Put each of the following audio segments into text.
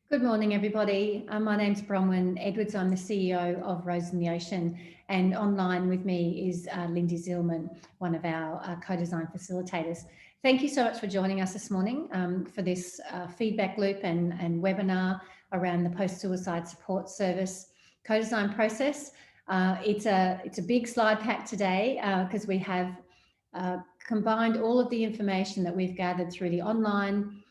Good morning, everybody. My name's Bronwyn Edwards. I'm the CEO of Rose in the Ocean, and online with me is Lindy Zillman, one of our co-design facilitators. Thank you so much for joining us this morning for this feedback loop and webinar around the post-suicide support service co-design process. It's a big slide pack today because we have combined all of the information that we've gathered through the online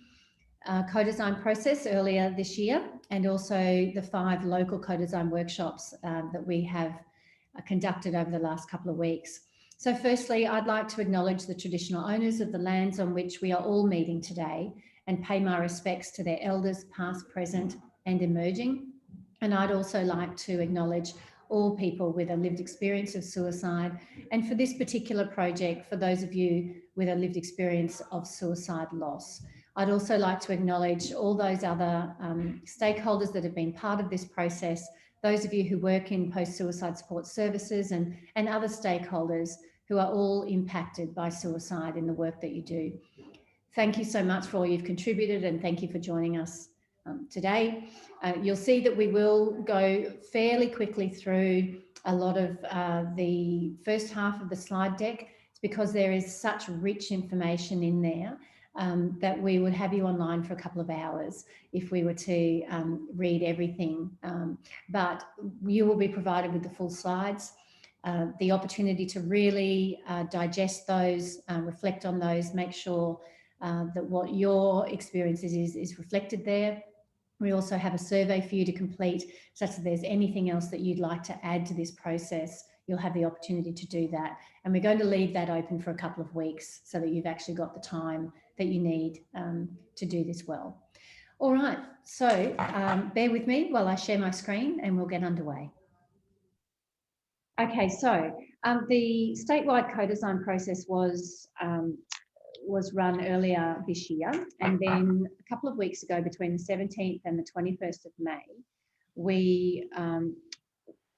co-design process earlier this year, and also the 5 local co-design workshops that we have conducted over the last couple of weeks. So firstly, I'd like to acknowledge the traditional owners of the lands on which we are all meeting today and pay my respects to their elders, past, present and emerging. And I'd also like to acknowledge all people with a lived experience of suicide, and for this particular project, for those of you with a lived experience of suicide loss. I'd also like to acknowledge all those other stakeholders that have been part of this process, those of you who work in post-suicide support services and other stakeholders who are all impacted by suicide in the work that you do. Thank you so much for all you've contributed, and thank you for joining us today. You'll see that we will go fairly quickly through a lot of the first half of the slide deck. It's because there is such rich information in there that we would have you online for a couple of hours if we were to read everything. But you will be provided with the full slides, the opportunity to really digest those, reflect on those, make sure that what your experience is reflected there. We also have a survey for you to complete, such that there's anything else that you'd like to add to this process, you'll have the opportunity to do that. And we're going to leave that open for a couple of weeks so that you've actually got the time that you need to do this well. All right, so bear with me while I share my screen and we'll get underway. Okay, so the statewide co-design process was run earlier this year, and then a couple of weeks ago, between the 17th and the 21st of May, we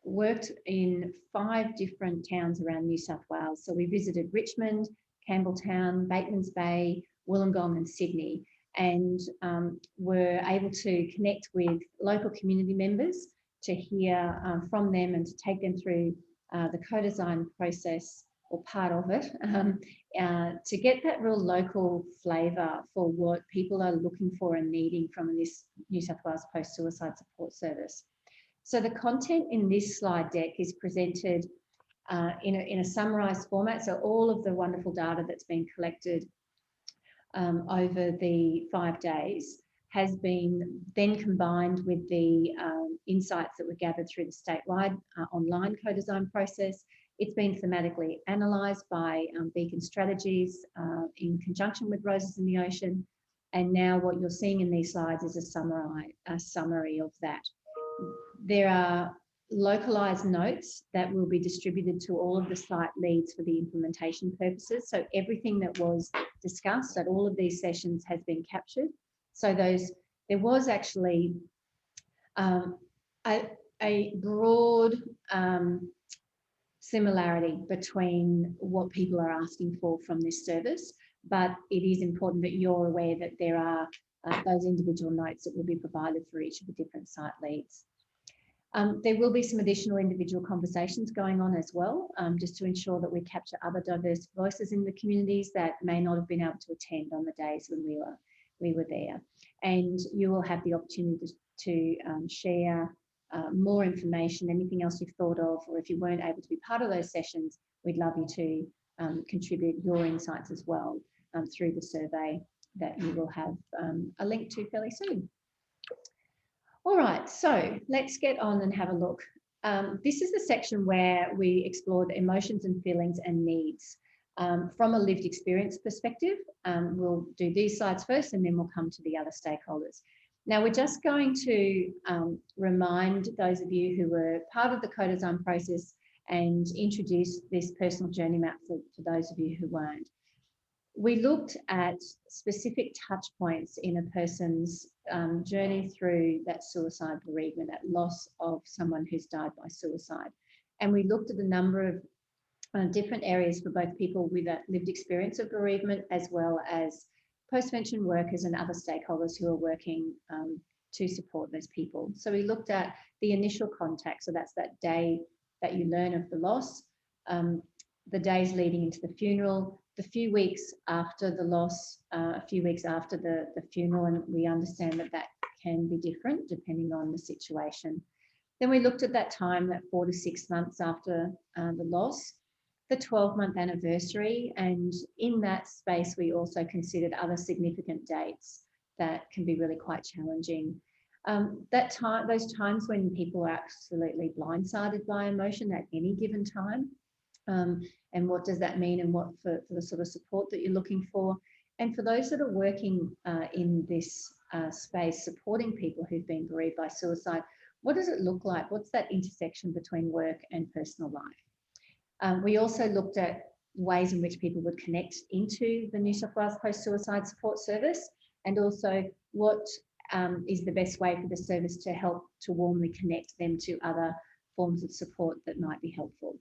worked in 5 different towns around New South Wales. So we visited Richmond, Campbelltown, Batemans Bay, Wollongong and Sydney, and were able to connect with local community members to hear from them and to take them through the co-design process, or part of it, to get that real local flavour for what people are looking for and needing from this New South Wales post-suicide support service. So the content in this slide deck is presented in a summarised format. So all of the wonderful data that's been collected over the 5 days has been then combined with the insights that were gathered through the statewide online co-design process. It's been thematically analysed by Beacon Strategies in conjunction with Roses in the Ocean. And now what you're seeing in these slides is a summary of that. There are localised notes that will be distributed to all of the site leads for the implementation purposes. So everything that was discussed at all of these sessions has been captured. So there was actually a broad similarity between what people are asking for from this service, but it is important that you're aware that there are those individual notes that will be provided for each of the different site leads. There will be some additional individual conversations going on as well, just to ensure that we capture other diverse voices in the communities that may not have been able to attend on the days when we were there. And you will have the opportunity to share more information, anything else you've thought of, or if you weren't able to be part of those sessions, we'd love you to contribute your insights as well through the survey that you will have a link to fairly soon. All right, so let's get on and have a look. This is the section where we explore the emotions and feelings and needs from a lived experience perspective. We'll do these slides first and then we'll come to the other stakeholders. Now, we're just going to remind those of you who were part of the co-design process and introduce this personal journey map for those of you who weren't. We looked at specific touch points in a person's journey through that suicide bereavement, that loss of someone who's died by suicide. And we looked at a number of different areas for both people with a lived experience of bereavement, as well as post-vention workers and other stakeholders who are working to support those people. So we looked at the initial contact, so that's that day that you learn of the loss, the days leading into the funeral, the few weeks after the loss, a few weeks after the funeral, and we understand that that can be different depending on the situation. Then we looked at that time, that 4 to 6 months after the loss, the 12-month anniversary, and in that space we also considered other significant dates that can be really quite challenging. Those times when people are absolutely blindsided by emotion at any given time, and what does that mean, and what for the sort of support that you're looking for. And for those that are working in this space, supporting people who've been bereaved by suicide, what does it look like? What's that intersection between work and personal life? We also looked at ways in which people would connect into the New South Wales Post-Suicide Support Service, and also what is the best way for the service to help to warmly connect them to other forms of support that might be helpful.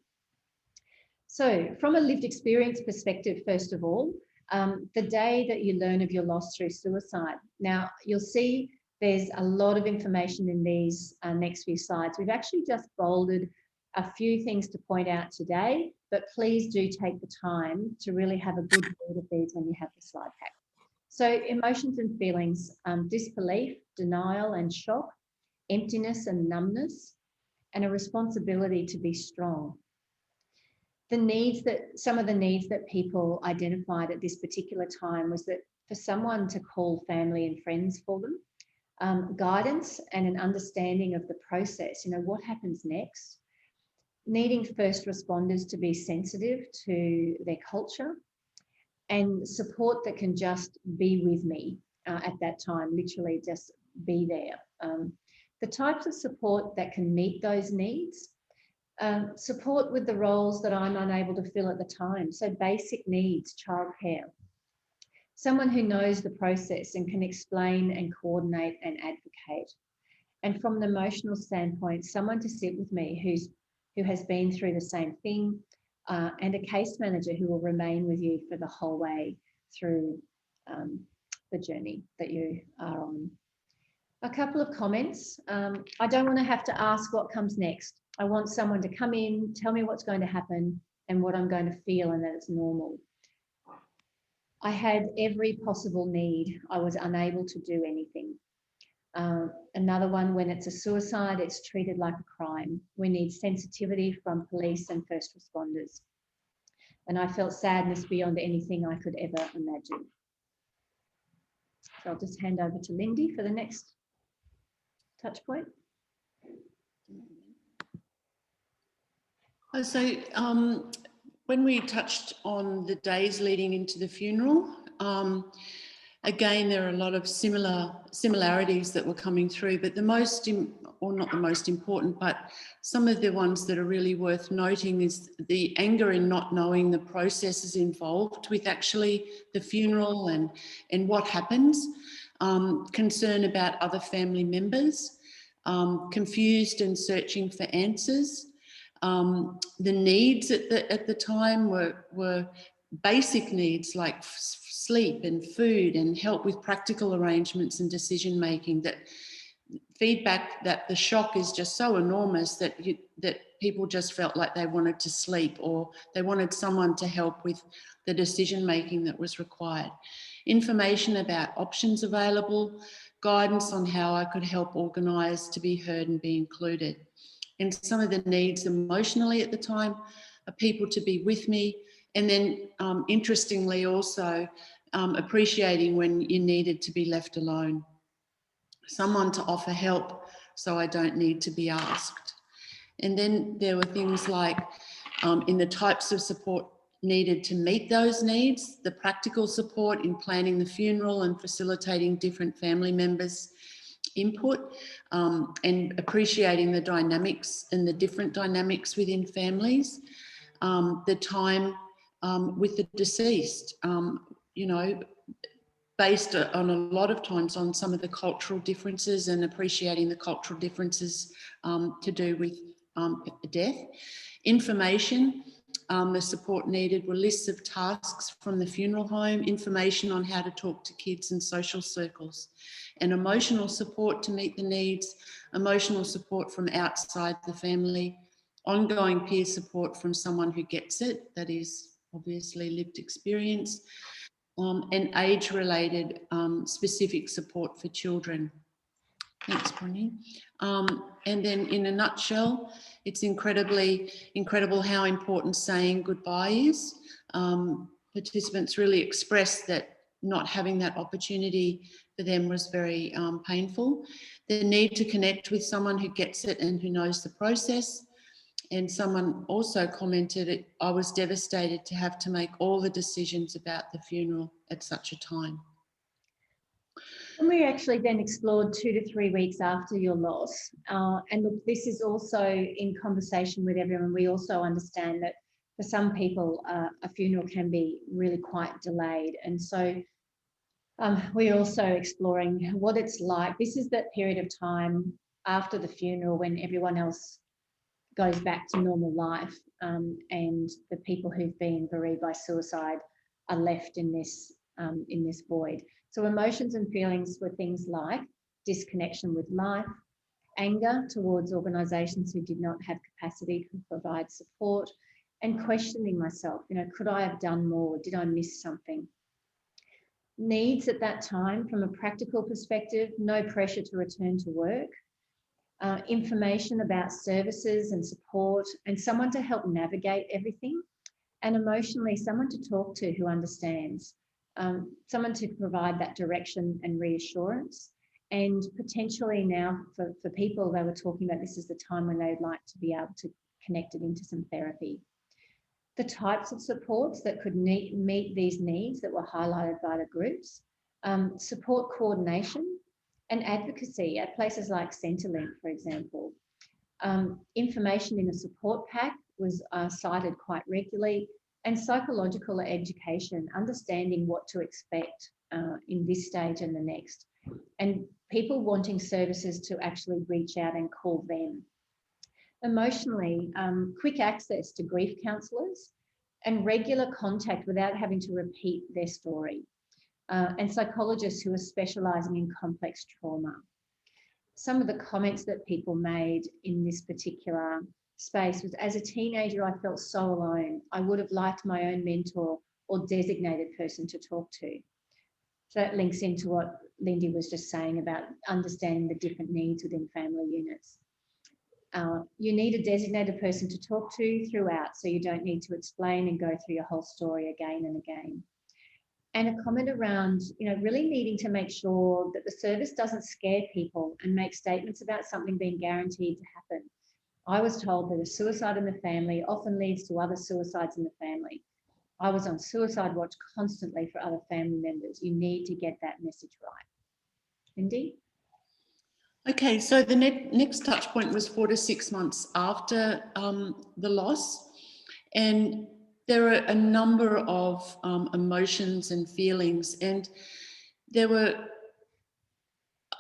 So from a lived experience perspective, first of all, the day that you learn of your loss through suicide. Now, you'll see there's a lot of information in these next few slides. We've actually just bolded a few things to point out today, but please do take the time to really have a good read of these when you have the slide pack. So emotions and feelings, disbelief, denial and shock, emptiness and numbness, and a responsibility to be strong. Some of the needs that people identified at this particular time was that for someone to call family and friends for them, guidance and an understanding of the process, what happens next, needing first responders to be sensitive to their culture, and support that can just be with me at that time, literally just be there. The types of support that can meet those needs, support with the roles that I'm unable to fill at the time. So basic needs, childcare, someone who knows the process and can explain and coordinate and advocate. And from an emotional standpoint, someone to sit with me who has been through the same thing, and a case manager who will remain with you for the whole way through the journey that you are on. A couple of comments. I don't want to have to ask what comes next. I want someone to come in, tell me what's going to happen and what I'm going to feel, and that it's normal. I had every possible need. I was unable to do anything. Another one, when it's a suicide, it's treated like a crime. We need sensitivity from police and first responders. And I felt sadness beyond anything I could ever imagine. So I'll just hand over to Lindy for the next touch point. So when we touched on the days leading into the funeral, again, there are a lot of similarities that were coming through, but or not the most important, but some of the ones that are really worth noting is the anger in not knowing the processes involved with actually the funeral and what happens, concern about other family members, confused and searching for answers. The needs at the time were basic needs like sleep and food and help with practical arrangements and decision making. That feedback that the shock is just so enormous that people just felt like they wanted to sleep, or they wanted someone to help with the decision making that was required. Information about options available, guidance on how I could help organise to be heard and be included. And some of the needs emotionally at the time are people to be with me, and then interestingly also appreciating when you needed to be left alone. Someone to offer help so I don't need to be asked. And then there were things like in the types of support needed to meet those needs, the practical support in planning the funeral and facilitating different family members' input, and appreciating the dynamics and the different dynamics within families, the time with the deceased, based on a lot of times on some of the cultural differences and appreciating the cultural differences to do with death. Information The support needed were lists of tasks from the funeral home, information on how to talk to kids and social circles, and emotional support to meet the needs, emotional support from outside the family, ongoing peer support from someone who gets it, that is obviously lived experience, and age-related specific support for children. Thanks, Bonnie. And then in a nutshell, it's incredible how important saying goodbye is. Participants really expressed that not having that opportunity for them was very painful. The need to connect with someone who gets it and who knows the process. And someone also commented, I was devastated to have to make all the decisions about the funeral at such a time. And we actually then explored 2 to 3 weeks after your loss. And look, this is also in conversation with everyone. We also understand that for some people, a funeral can be really quite delayed. And so we're also exploring what it's like. This is that period of time after the funeral when everyone else goes back to normal life, and the people who've been bereaved by suicide are left in this void. So emotions and feelings were things like disconnection with life, anger towards organisations who did not have capacity to provide support, and questioning myself, could I have done more? Did I miss something? Needs at that time, from a practical perspective, no pressure to return to work, information about services and support, and someone to help navigate everything, and emotionally, someone to talk to who understands, someone to provide that direction and reassurance. And potentially now for people, they were talking about this is the time when they'd like to be able to connect it into some therapy. The types of supports that could meet these needs that were highlighted by the groups, support coordination and advocacy at places like Centrelink, for example. Information in a support pack was cited quite regularly, and psychological education, understanding what to expect in this stage and the next, and people wanting services to actually reach out and call them. Emotionally, quick access to grief counsellors and regular contact without having to repeat their story, and psychologists who are specialising in complex trauma. Some of the comments that people made in this particular space was, as a teenager, I felt so alone. I would have liked my own mentor or designated person to talk to. So that links into what Lindy was just saying about understanding the different needs within family units. You need a designated person to talk to throughout, so you don't need to explain and go through your whole story again and again. And a comment around, really needing to make sure that the service doesn't scare people and make statements about something being guaranteed to happen. I was told that a suicide in the family often leads to other suicides in the family. I was on suicide watch constantly for other family members. You need to get that message right. Lindy? Okay, so the next touch point was 4 to 6 months after the loss. And there are a number of emotions and feelings. And there were,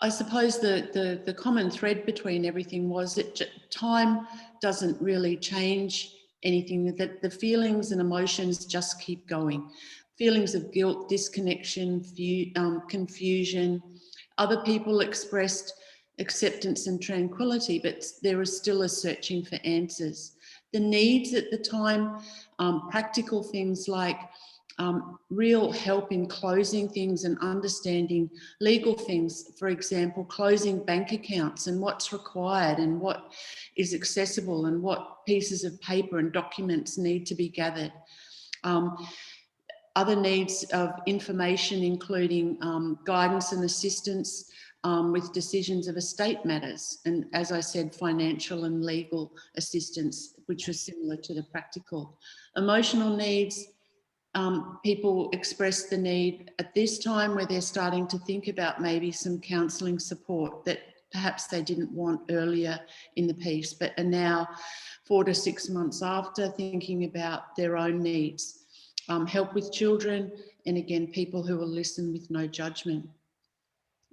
I suppose the common thread between everything was that time doesn't really change anything, that the feelings and emotions just keep going. Feelings of guilt, disconnection, confusion. Other people expressed acceptance and tranquility, but there is still a searching for answers. The needs at the time, practical things like real help in closing things and understanding legal things, for example, closing bank accounts and what's required and what is accessible and what pieces of paper and documents need to be gathered. Other needs of information, including guidance and assistance with decisions of estate matters, and as I said, financial and legal assistance, which was similar to the practical. Emotional needs, people express the need at this time where they're starting to think about maybe some counselling support that perhaps they didn't want earlier in the piece, but are now 4 to 6 months after thinking about their own needs. Help with children, and again, people who will listen with no judgment.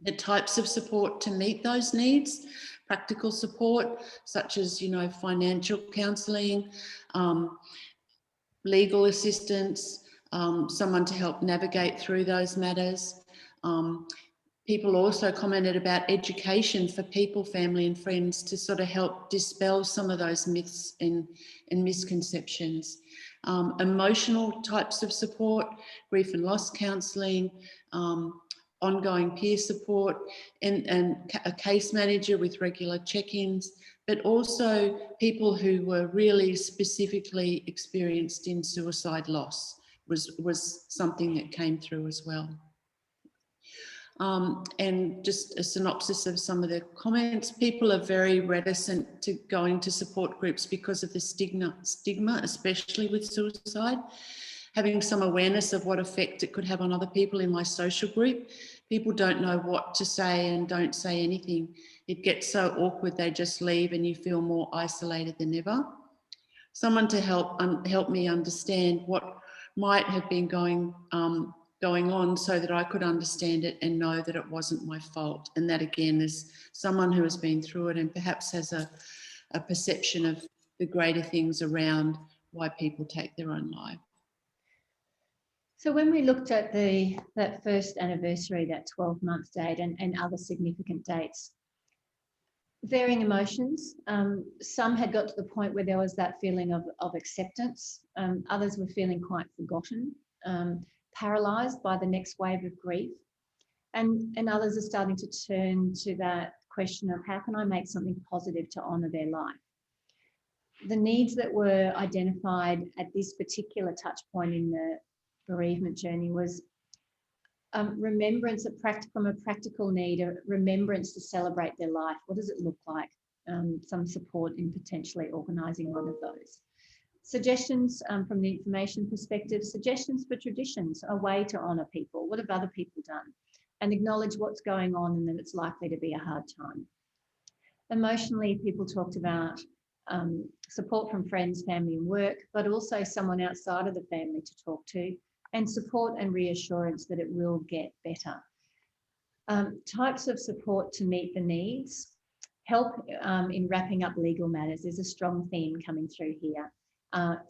The types of support to meet those needs, practical support, such as, financial counselling, legal assistance, someone to help navigate through those matters. People also commented about education for people, family and friends to sort of help dispel some of those myths and misconceptions. Emotional types of support, grief and loss counselling, ongoing peer support, and a case manager with regular check-ins, but also people who were really specifically experienced in suicide loss was something that came through as well. And just a synopsis of some of the comments. People are very reticent to going to support groups because of the stigma, especially with suicide. Having some awareness of what effect it could have on other people in my social group. People don't know what to say and don't say anything. It gets so awkward, they just leave and you feel more isolated than ever. Someone to help me understand what might have been going on so that I could understand it and know that it wasn't my fault. And that again is someone who has been through it and perhaps has a perception of the greater things around why people take their own life. So when we looked at that first anniversary, that 12-month date and other significant dates, varying emotions. Some had got to the point where there was that feeling of acceptance. Others were feeling quite forgotten, paralysed by the next wave of grief. And others are starting to turn to that question of how can I make something positive to honour their life? The needs that were identified at this particular touch point in the bereavement journey was remembrance from a practical need, a remembrance to celebrate their life. What does it look like? Some support in potentially organising one of those. Suggestions from the information perspective, suggestions for traditions, a way to honour people. What have other people done? And acknowledge what's going on and that it's likely to be a hard time. Emotionally, people talked about support from friends, family and work, but also someone outside of the family to talk to, and support and reassurance that it will get better. Types of support to meet the needs. Help in wrapping up legal matters. There's a strong theme coming through here.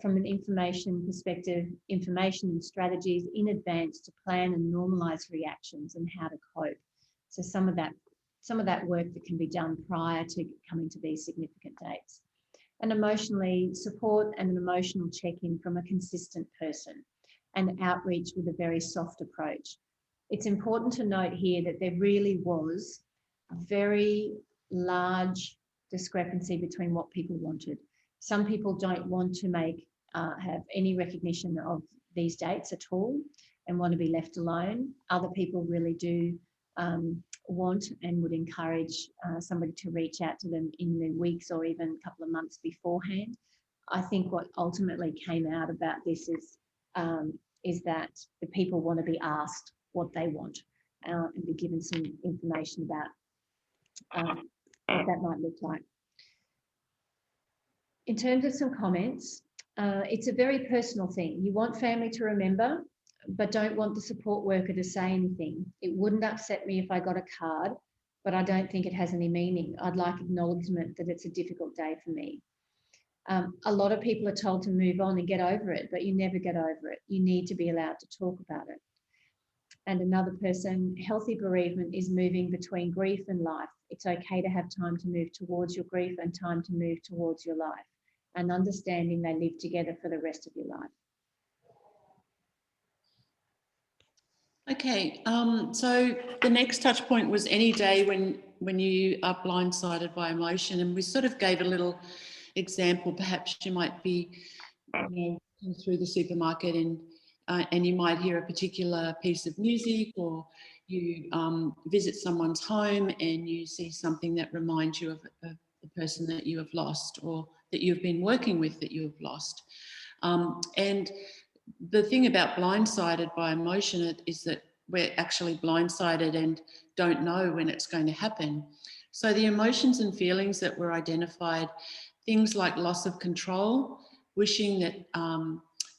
From an information perspective, information and strategies in advance to plan and normalise reactions and how to cope. So some of that work that can be done prior to coming to these significant dates. And emotionally, support and an emotional check-in from a consistent person, and outreach with a very soft approach. It's important to note here that there really was a very large discrepancy between what people wanted. Some people don't want to have any recognition of these dates at all and want to be left alone. Other people really do want and would encourage somebody to reach out to them in the weeks or even a couple of months beforehand. I think what ultimately came out about this is that the people want to be asked what they want and be given some information about what that might look like. In terms of some comments, it's a very personal thing. You want family to remember, but don't want the support worker to say anything. It wouldn't upset me if I got a card, but I don't think it has any meaning. I'd like acknowledgement that it's a difficult day for me. A lot of people are told to move on and get over it, but you never get over it. You need to be allowed to talk about it. And another person, healthy bereavement is moving between grief and life. It's okay to have time to move towards your grief and time to move towards your life, and understanding they live together for the rest of your life. Okay, so the next touch point was any day when you are blindsided by emotion, and we sort of gave a little example. Perhaps you might be through the supermarket and you might hear a particular piece of music, or you visit someone's home and you see something that reminds you of the person that you have lost or that you've been working with that you have lost. And the thing about blindsided by emotion is that we're actually blindsided and don't know when it's going to happen. So the emotions and feelings that were identified, things like loss of control, wishing that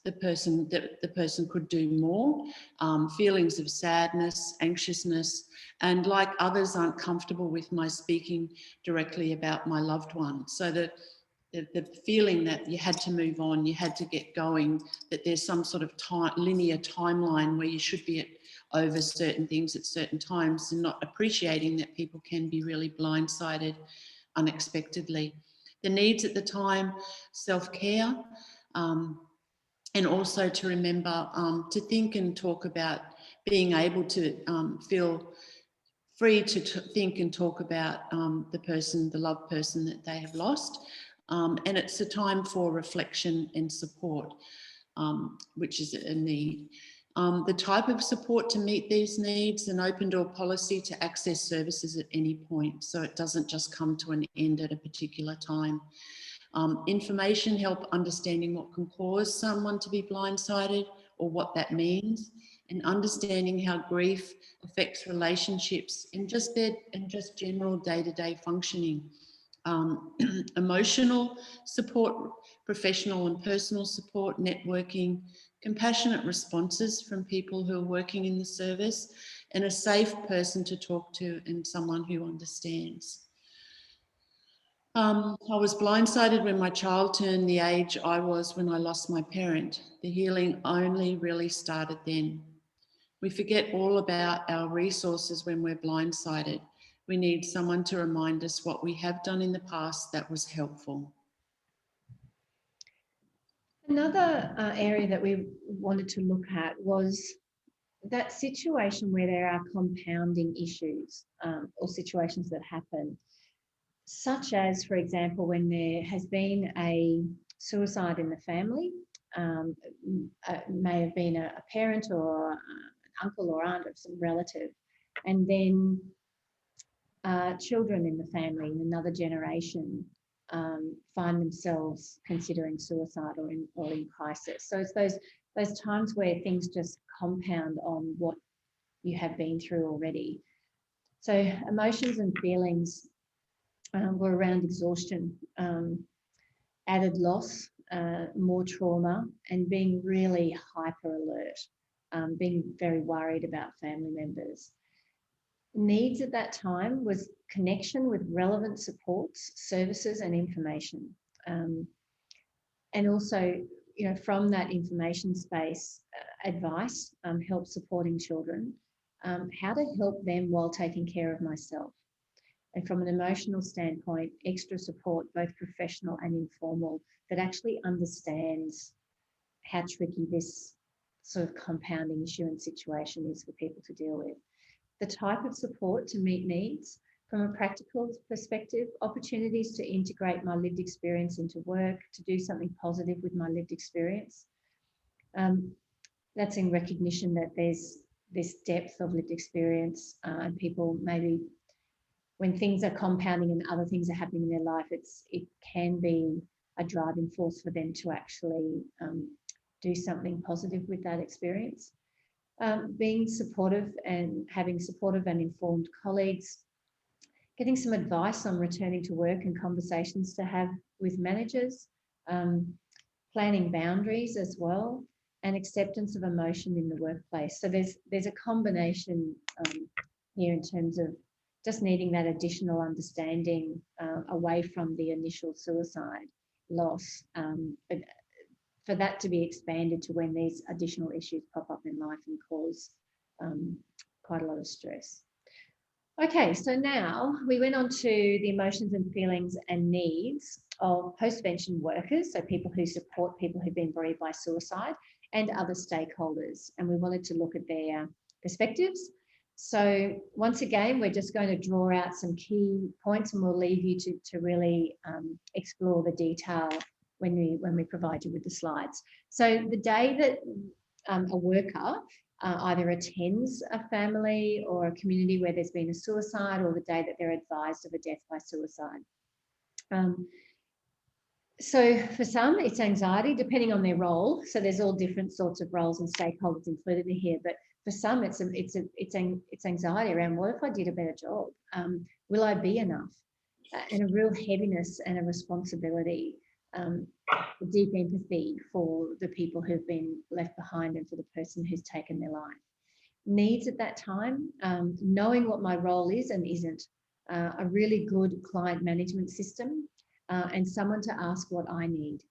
the person could do more, feelings of sadness, anxiousness, and like others aren't comfortable with my speaking directly about my loved one. So that the feeling that you had to move on, you had to get going, that there's some sort of linear timeline where you should be over certain things at certain times, and not appreciating that people can be really blindsided unexpectedly. The needs at the time, self-care, and also to remember to think and talk about being able to feel free to think and talk about the loved person that they have lost. And it's a time for reflection and support, which is a need. The type of support to meet these needs, an open door policy to access services at any point, so it doesn't just come to an end at a particular time. Information help understanding what can cause someone to be blindsided or what that means, and understanding how grief affects relationships and just general day-to-day functioning. Emotional support, professional and personal support, networking, compassionate responses from people who are working in the service, and a safe person to talk to and someone who understands. I was blindsided when my child turned the age I was when I lost my parent. The healing only really started then. We forget all about our resources when we're blindsided. We need someone to remind us what we have done in the past that was helpful. Another area that we wanted to look at was that situation where there are compounding issues or situations that happen, such as, for example, when there has been a suicide in the family, may have been a parent or an uncle or aunt of some relative, and then children in the family in another generation find themselves considering suicide or in crisis. So it's those times where things just compound on what you have been through already. So emotions and feelings were around exhaustion, added loss, more trauma, and being really hyper alert, being very worried about family members. Needs at that time was connection with relevant supports, services, and information. And also, from that information space, advice, help supporting children, how to help them while taking care of myself. And from an emotional standpoint, extra support, both professional and informal, that actually understands how tricky this sort of compounding issue and situation is for people to deal with. The type of support to meet needs, from a practical perspective, opportunities to integrate my lived experience into work, to do something positive with my lived experience. That's in recognition that there's this depth of lived experience, and people maybe, when things are compounding and other things are happening in their life, it can be a driving force for them to actually do something positive with that experience. Being supportive and having supportive and informed colleagues, getting some advice on returning to work and conversations to have with managers, planning boundaries as well, and acceptance of emotion in the workplace. So there's a combination here in terms of just needing that additional understanding away from the initial suicide loss, but for that to be expanded to when these additional issues pop up in life and cause quite a lot of stress. Okay, so now we went on to the emotions and feelings and needs of post-vention workers, so people who support people who've been bereaved by suicide, and other stakeholders. And we wanted to look at their perspectives. So once again, we're just going to draw out some key points, and we'll leave you to really explore the detail when we provide you with the slides. So the day that a worker either attends a family or a community where there's been a suicide, or the day that they're advised of a death by suicide. So for some, it's anxiety, depending on their role. So there's all different sorts of roles and stakeholders included in here. But for some, it's anxiety around, what if I did a better job? Will I be enough? And a real heaviness and a responsibility, a deep empathy for the people who've been left behind and for the person who's taken their life. Needs at that time, knowing what my role is and isn't, a really good client management system, and someone to ask what I need.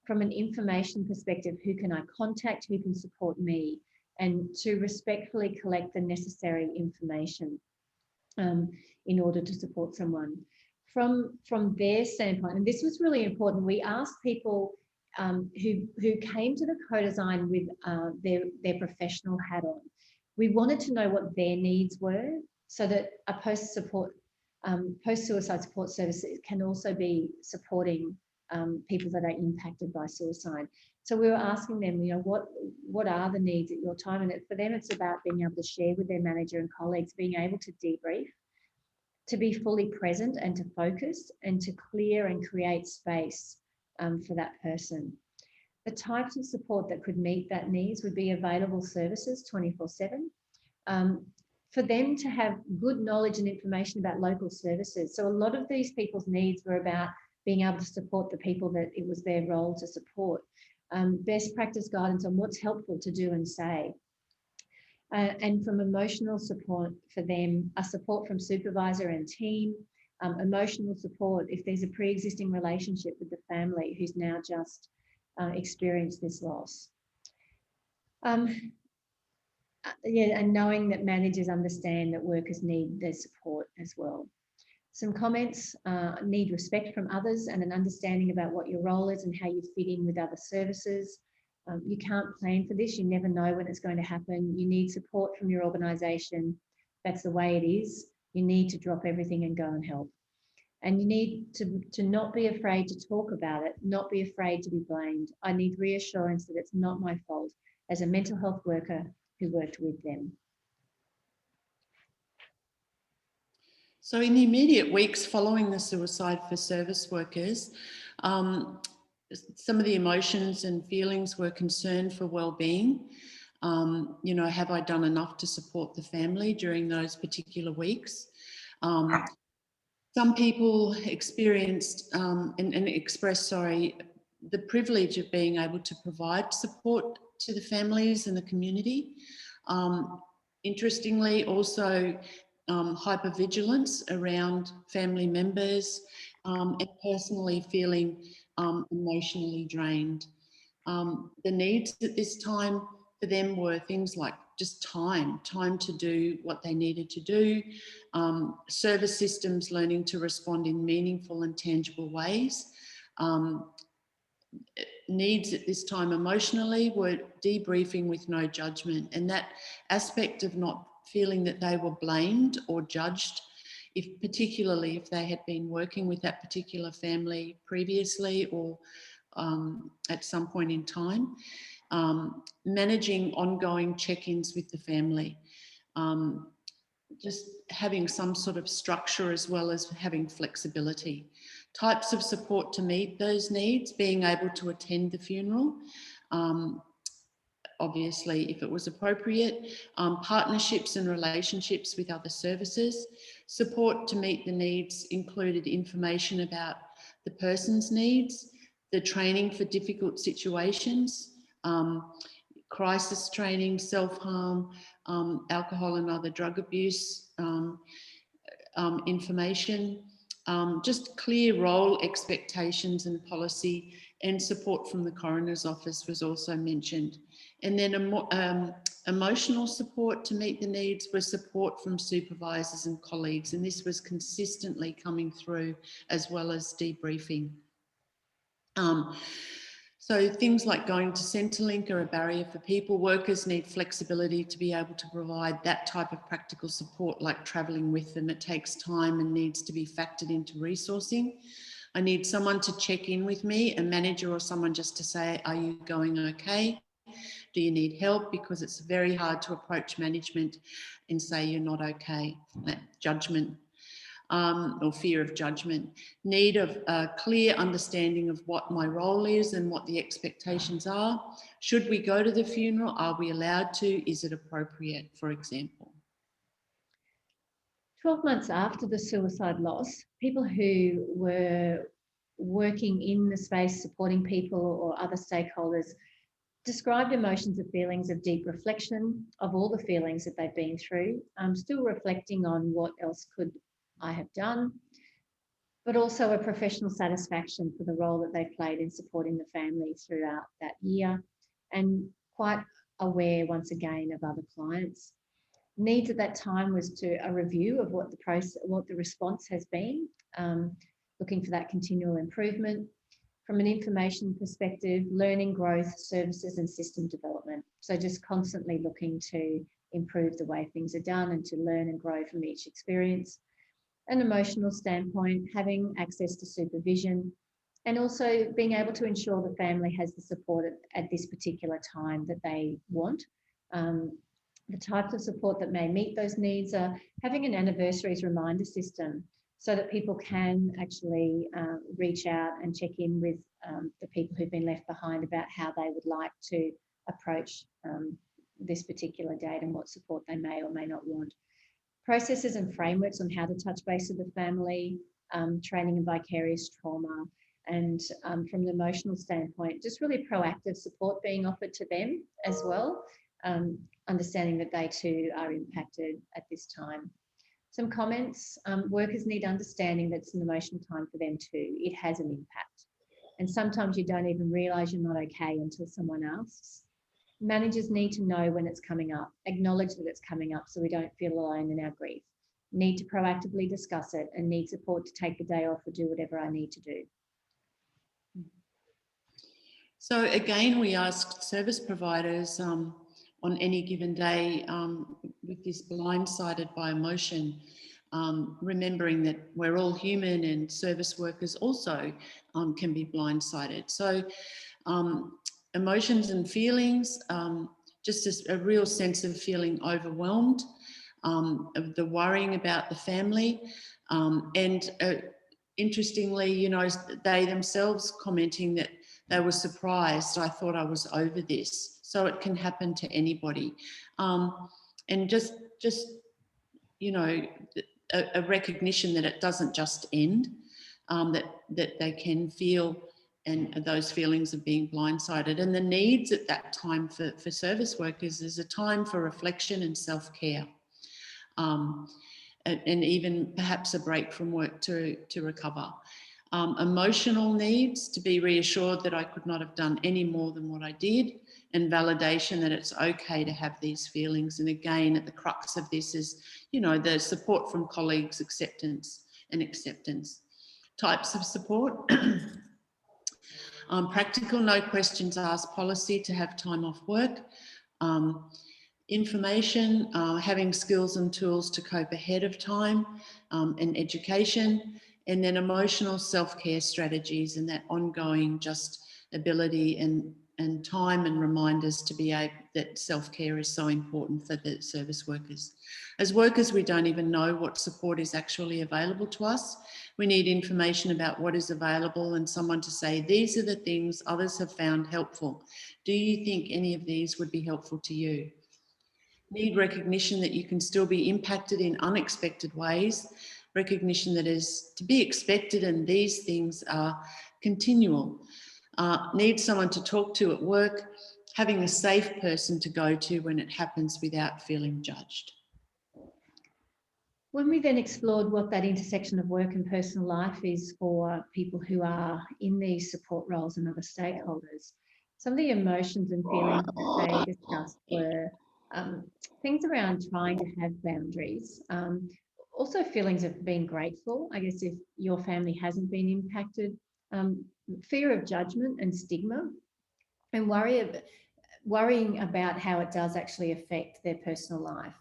From an information perspective, who can I contact, who can support me, and to respectfully collect the necessary information in order to support someone. From their standpoint, and this was really important, we asked people who came to the co-design with their professional hat on. We wanted to know what their needs were so that a post-suicide support service can also be supporting people that are impacted by suicide. So we were asking them, what are the needs at your time? And for them, it's about being able to share with their manager and colleagues, being able to debrief, to be fully present and to focus and to clear and create space for that person. The types of support that could meet that needs would be available services 24/7. For them to have good knowledge and information about local services. So a lot of these people's needs were about being able to support the people that it was their role to support. Best practice guidance on what's helpful to do and say. And from emotional support for them, a support from supervisor and team, emotional support if there's a pre-existing relationship with the family who's now just experienced this loss. And knowing that managers understand that workers need their support as well. Some comments: need respect from others and an understanding about what your role is and how you fit in with other services. You can't plan for this. You never know when it's going to happen. You need support from your organisation. That's the way it is. You need to drop everything and go and help. And you need to not be afraid to talk about it, not be afraid to be blamed. I need reassurance that it's not my fault as a mental health worker who worked with them. So in the immediate weeks following the suicide for service workers, some of the emotions and feelings were concern for well-being. Have I done enough to support the family during those particular weeks? Some people experienced and expressed, the privilege of being able to provide support to the families and the community. Interestingly, also hypervigilance around family members and personally feeling emotionally drained. The needs at this time for them were things like just time to do what they needed to do, service systems learning to respond in meaningful and tangible ways. Needs at this time emotionally were debriefing with no judgment, and that aspect of not feeling that they were blamed or judged, particularly if they had been working with that particular family previously or at some point in time. Managing ongoing check-ins with the family. Just having some sort of structure as well as having flexibility. Types of support to meet those needs: being able to attend the funeral, obviously if it was appropriate, partnerships and relationships with other services. Support to meet the needs included information about the person's needs, the training for difficult situations, crisis training, self-harm, alcohol and other drug abuse information, just clear role expectations and policy, and support from the coroner's office was also mentioned. And then emotional support to meet the needs was support from supervisors and colleagues, and this was consistently coming through, as well as debriefing. So things like going to Centrelink are a barrier for people. Workers need flexibility to be able to provide that type of practical support, like travelling with them. It takes time and needs to be factored into resourcing. I need someone to check in with me, a manager or someone just to say, are you going okay? Do you need help? Because it's very hard to approach management and say you're not okay. That judgment or fear of judgment. Need of a clear understanding of what my role is and what the expectations are. Should we go to the funeral? Are we allowed to? Is it appropriate, for example? 12 months after the suicide loss, people who were working in the space supporting people or other stakeholders described emotions and feelings of deep reflection of all the feelings that they've been through, still reflecting on what else could I have done. but also a professional satisfaction for the role that they've played in supporting the family throughout that year, and quite aware once again of other clients. Needs at that time was to a review of what the response has been, looking for that continual improvement. From an information perspective, learning, growth, services and system development. So just constantly looking to improve the way things are done and to learn and grow from each experience. An emotional standpoint, having access to supervision, and also being able to ensure the family has the support at this particular time that they want. The types of support that may meet those needs are having an anniversaries reminder system so that people can actually reach out and check in with the people who've been left behind about how they would like to approach this particular date and what support they may or may not want. Processes and frameworks on how to touch base with the family, training in vicarious trauma, and from an emotional standpoint, just really proactive support being offered to them as well, understanding that they too are impacted at this time. Some comments, workers need understanding that it's an emotional time for them too. It has an impact. And sometimes you don't even realise you're not okay until someone asks. Managers need to know when it's coming up, acknowledge that it's coming up so we don't feel alone in our grief. Need to proactively discuss it and need support to take the day off or do whatever I need to do. So again, we asked service providers on any given day with this blindsided by emotion, remembering that we're all human and service workers also can be blindsided. So emotions and feelings, just a real sense of feeling overwhelmed, of the worrying about the family, and interestingly, you know, they themselves commenting that they were surprised. I thought I was over this. So it can happen to anybody. And just you know, a recognition that it doesn't just end, that they can feel and those feelings of being blindsided. And the needs at that time for service workers is a time for reflection and self-care. And even perhaps a break from work to recover. Emotional needs, to be reassured that I could not have done any more than what I did, and validation that it's okay to have these feelings. And again, at the crux of this is, you know, the support from colleagues, acceptance. Types of support. Practical, no questions asked policy to have time off work. Information, having skills and tools to cope ahead of time, and education, and then emotional self-care strategies and that ongoing just ability and time and reminders to be able that self-care is so important for the service workers. As workers, we don't even know what support is actually available to us. We need information about what is available and someone to say, these are the things others have found helpful. Do you think any of these would be helpful to you? Need recognition that you can still be impacted in unexpected ways, recognition that is to be expected and these things are continual. Need someone to talk to at work, having a safe person to go to when it happens without feeling judged. When we then explored what that intersection of work and personal life is for people who are in these support roles and other stakeholders, some of the emotions and feelings that they discussed were things around trying to have boundaries, also feelings of being grateful, I guess, if your family hasn't been impacted, fear of judgment and stigma, and worrying about how it does actually affect their personal life.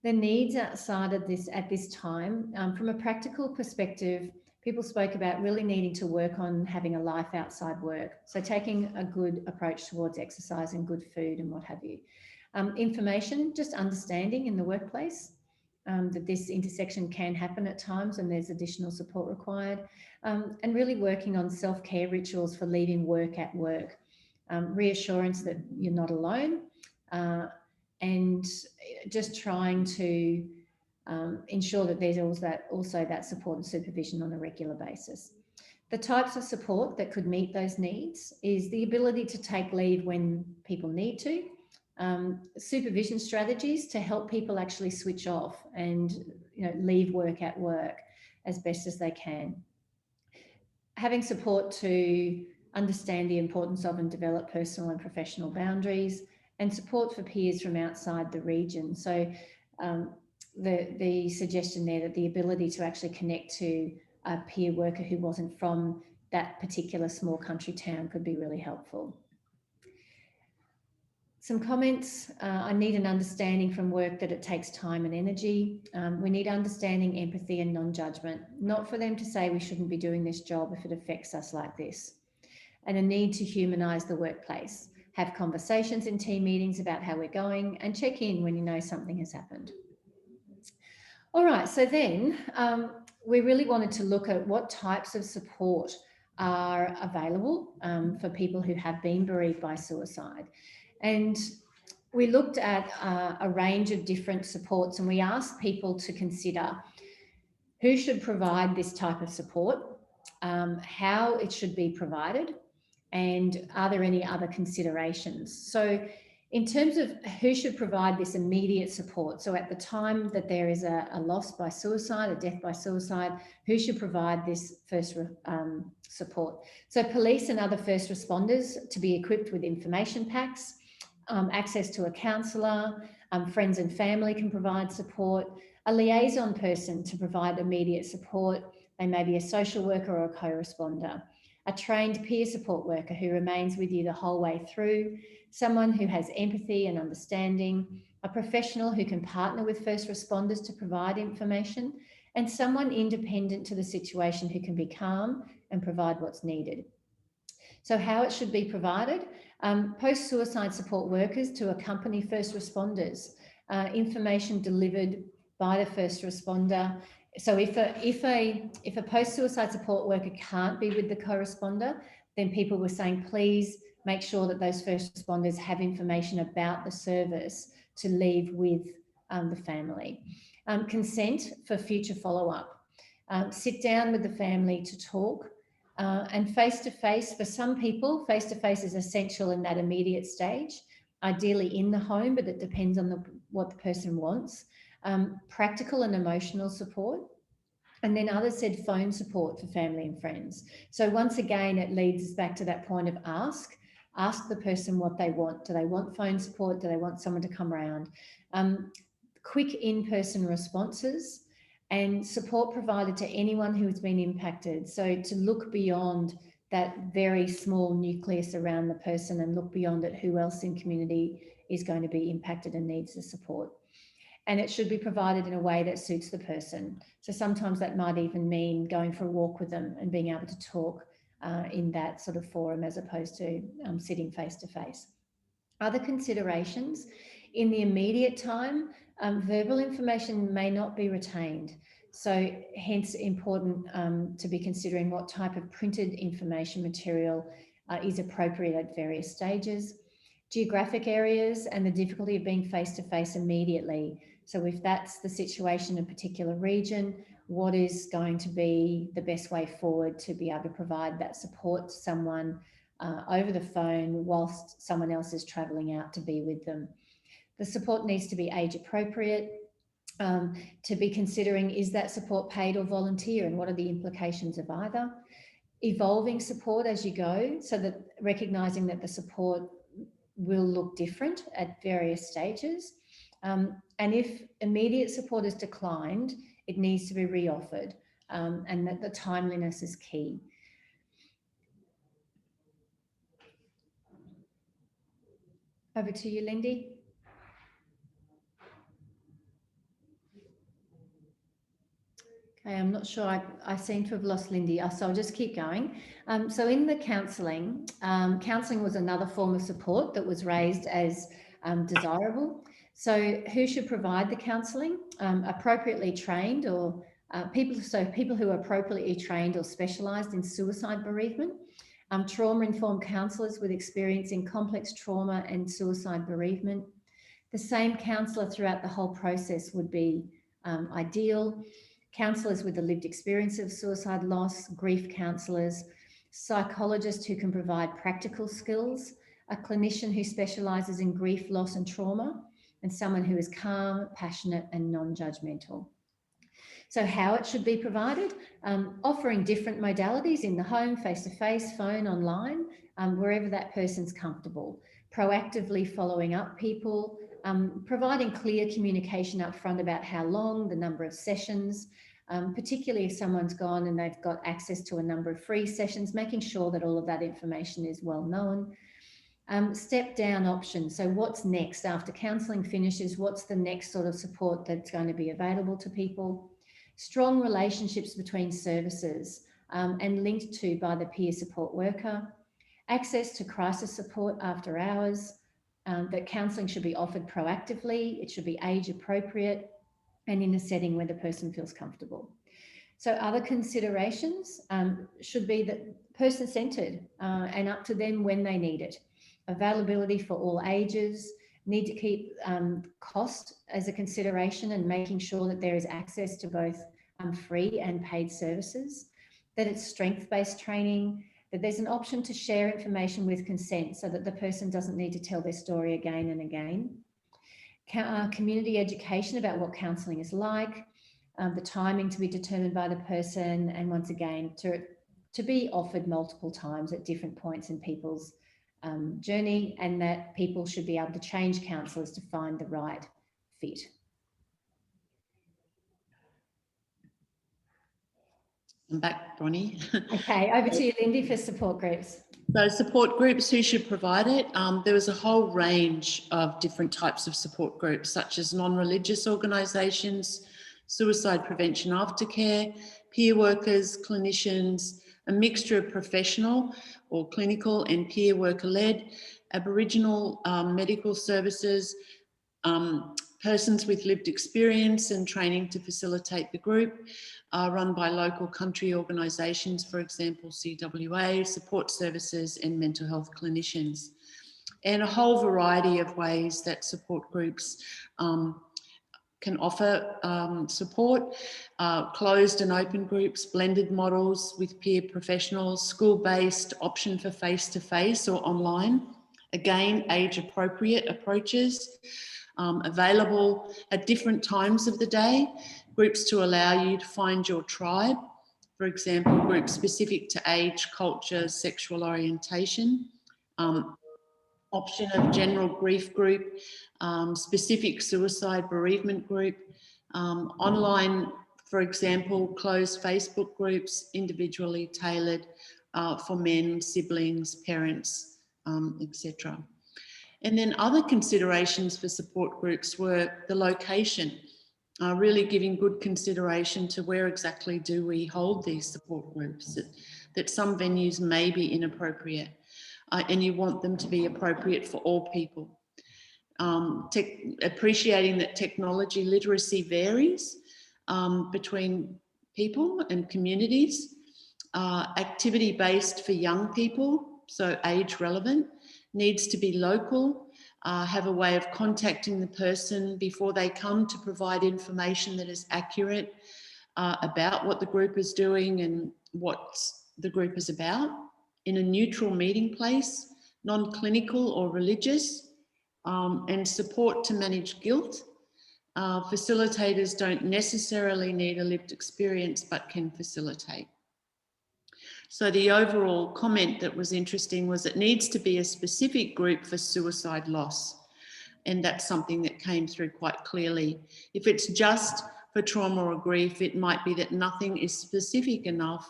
The needs outside of this at this time, from a practical perspective, people spoke about really needing to work on having a life outside work. So taking a good approach towards exercise and good food and what have you. Information, just understanding in the workplace that this intersection can happen at times and there's additional support required, and really working on self-care rituals for leaving work at work. Reassurance that you're not alone, and just trying to ensure that there's also that support and supervision on a regular basis. The types of support that could meet those needs is the ability to take leave when people need to, supervision strategies to help people actually switch off and leave work at work as best as they can. having support to understand the importance of and develop personal and professional boundaries, and support for peers from outside the region. So the suggestion there that the ability to actually connect to a peer worker who wasn't from that particular small country town could be really helpful. Some comments. I need an understanding from work that it takes time and energy. We need understanding, empathy and non-judgment, not for them to say we shouldn't be doing this job if it affects us like this. And a need to humanise the workplace. Have conversations in team meetings about how we're going and check in when you know something has happened. All right, so then we really wanted to look at what types of support are available for people who have been bereaved by suicide. And we looked at a range of different supports, and we asked people to consider who should provide this type of support, how it should be provided, and are there any other considerations? So in terms of who should provide this immediate support, so at the time that there is a loss by suicide, a death by suicide, who should provide this first support? So police and other first responders to be equipped with information packs, access to a counsellor, friends and family can provide support, a liaison person to provide immediate support. They may be a social worker or a co-responder, a trained peer support worker who remains with you the whole way through, someone who has empathy and understanding, a professional who can partner with first responders to provide information, and someone independent to the situation who can be calm and provide what's needed. So how it should be provided, post-suicide support workers to accompany first responders, information delivered by the first responder. So if a post-suicide support worker can't be with the co-responder, then people were saying, please make sure that those first responders have information about the service to leave with the family. Consent for future follow-up. Sit down with the family to talk. And face-to-face, for some people, face-to-face is essential in that immediate stage, ideally in the home, but it depends on what the person wants. Practical and emotional support. And then others said phone support for family and friends. So once again, it leads us back to that point of ask the person what they want. Do they want phone support? Do they want someone to come around? Quick in-person responses and support provided to anyone who has been impacted. So to look beyond that very small nucleus around the person and look beyond it, who else in community is going to be impacted and needs the support. And it should be provided in a way that suits the person. So sometimes that might even mean going for a walk with them and being able to talk in that sort of forum as opposed to sitting face to face. Other considerations, in the immediate time, verbal information may not be retained. So hence important to be considering what type of printed information material is appropriate at various stages. Geographic areas and the difficulty of being face-to-face immediately. So if that's the situation in a particular region, what is going to be the best way forward to be able to provide that support to someone over the phone whilst someone else is travelling out to be with them. The support needs to be age appropriate, to be considering, is that support paid or volunteer, and what are the implications of either? Evolving support as you go, so that recognising that the support will look different at various stages. And if immediate support is declined, it needs to be reoffered, and that the timeliness is key. Over to you, Lindy. Okay, I'm not sure, I seem to have lost Lindy, so I'll just keep going. So in the counselling, counselling was another form of support that was raised as desirable. So who should provide the counselling? Appropriately trained or people who are appropriately trained or specialised in suicide bereavement, trauma-informed counsellors with experience in complex trauma and suicide bereavement. The same counsellor throughout the whole process would be ideal. Counsellors with a lived experience of suicide loss, grief counsellors, psychologists who can provide practical skills, a clinician who specialises in grief, loss and trauma, and someone who is calm, passionate and non-judgmental. So how it should be provided, offering different modalities in the home, face-to-face, phone, online, wherever that person's comfortable. Proactively following up people, providing clear communication up front about how long, the number of sessions, particularly if someone's gone and they've got access to a number of free sessions, making sure that all of that information is well known. Step down options. So what's next after counselling finishes? What's the next sort of support that's going to be available to people? Strong relationships between services and linked to by the peer support worker. Access to crisis support after hours. That counselling should be offered proactively. It should be age appropriate and in a setting where the person feels comfortable. So other considerations should be that person-centred and up to them when they need it. Availability for all ages, need to keep cost as a consideration and making sure that there is access to both free and paid services, that it's strength-based training, that there's an option to share information with consent so that the person doesn't need to tell their story again and again. Community education about what counselling is like, the timing to be determined by the person, and once again, to be offered multiple times at different points in people's journey, and that people should be able to change counsellors to find the right fit. I'm back, Bronnie. Okay, over to you, Lindy, for support groups. So support groups, who should provide it? There was a whole range of different types of support groups, such as non-religious organisations, suicide prevention aftercare, peer workers, clinicians, a mixture of professional or clinical and peer worker-led, Aboriginal medical services, persons with lived experience and training to facilitate the group, run by local country organisations, for example, CWA, support services and mental health clinicians. And a whole variety of ways that support groups can offer support, closed and open groups, blended models with peer professionals, school-based, option for face-to-face or online. Again, age-appropriate approaches, available at different times of the day, groups to allow you to find your tribe, for example, groups specific to age, culture, sexual orientation, option of general grief group, specific suicide bereavement group, online, for example, closed Facebook groups, individually tailored for men, siblings, parents, etc. And then other considerations for support groups were the location, really giving good consideration to where exactly do we hold these support groups, that some venues may be inappropriate and you want them to be appropriate for all people. Appreciating that technology literacy varies between people and communities, activity-based for young people, so age relevant, needs to be local, have a way of contacting the person before they come to provide information that is accurate about what the group is doing and what the group is about, in a neutral meeting place, non-clinical or religious, and support to manage guilt. Facilitators don't necessarily need a lived experience but can facilitate. So the overall comment that was interesting was it needs to be a specific group for suicide loss. And that's something that came through quite clearly. If it's just for trauma or grief, it might be that nothing is specific enough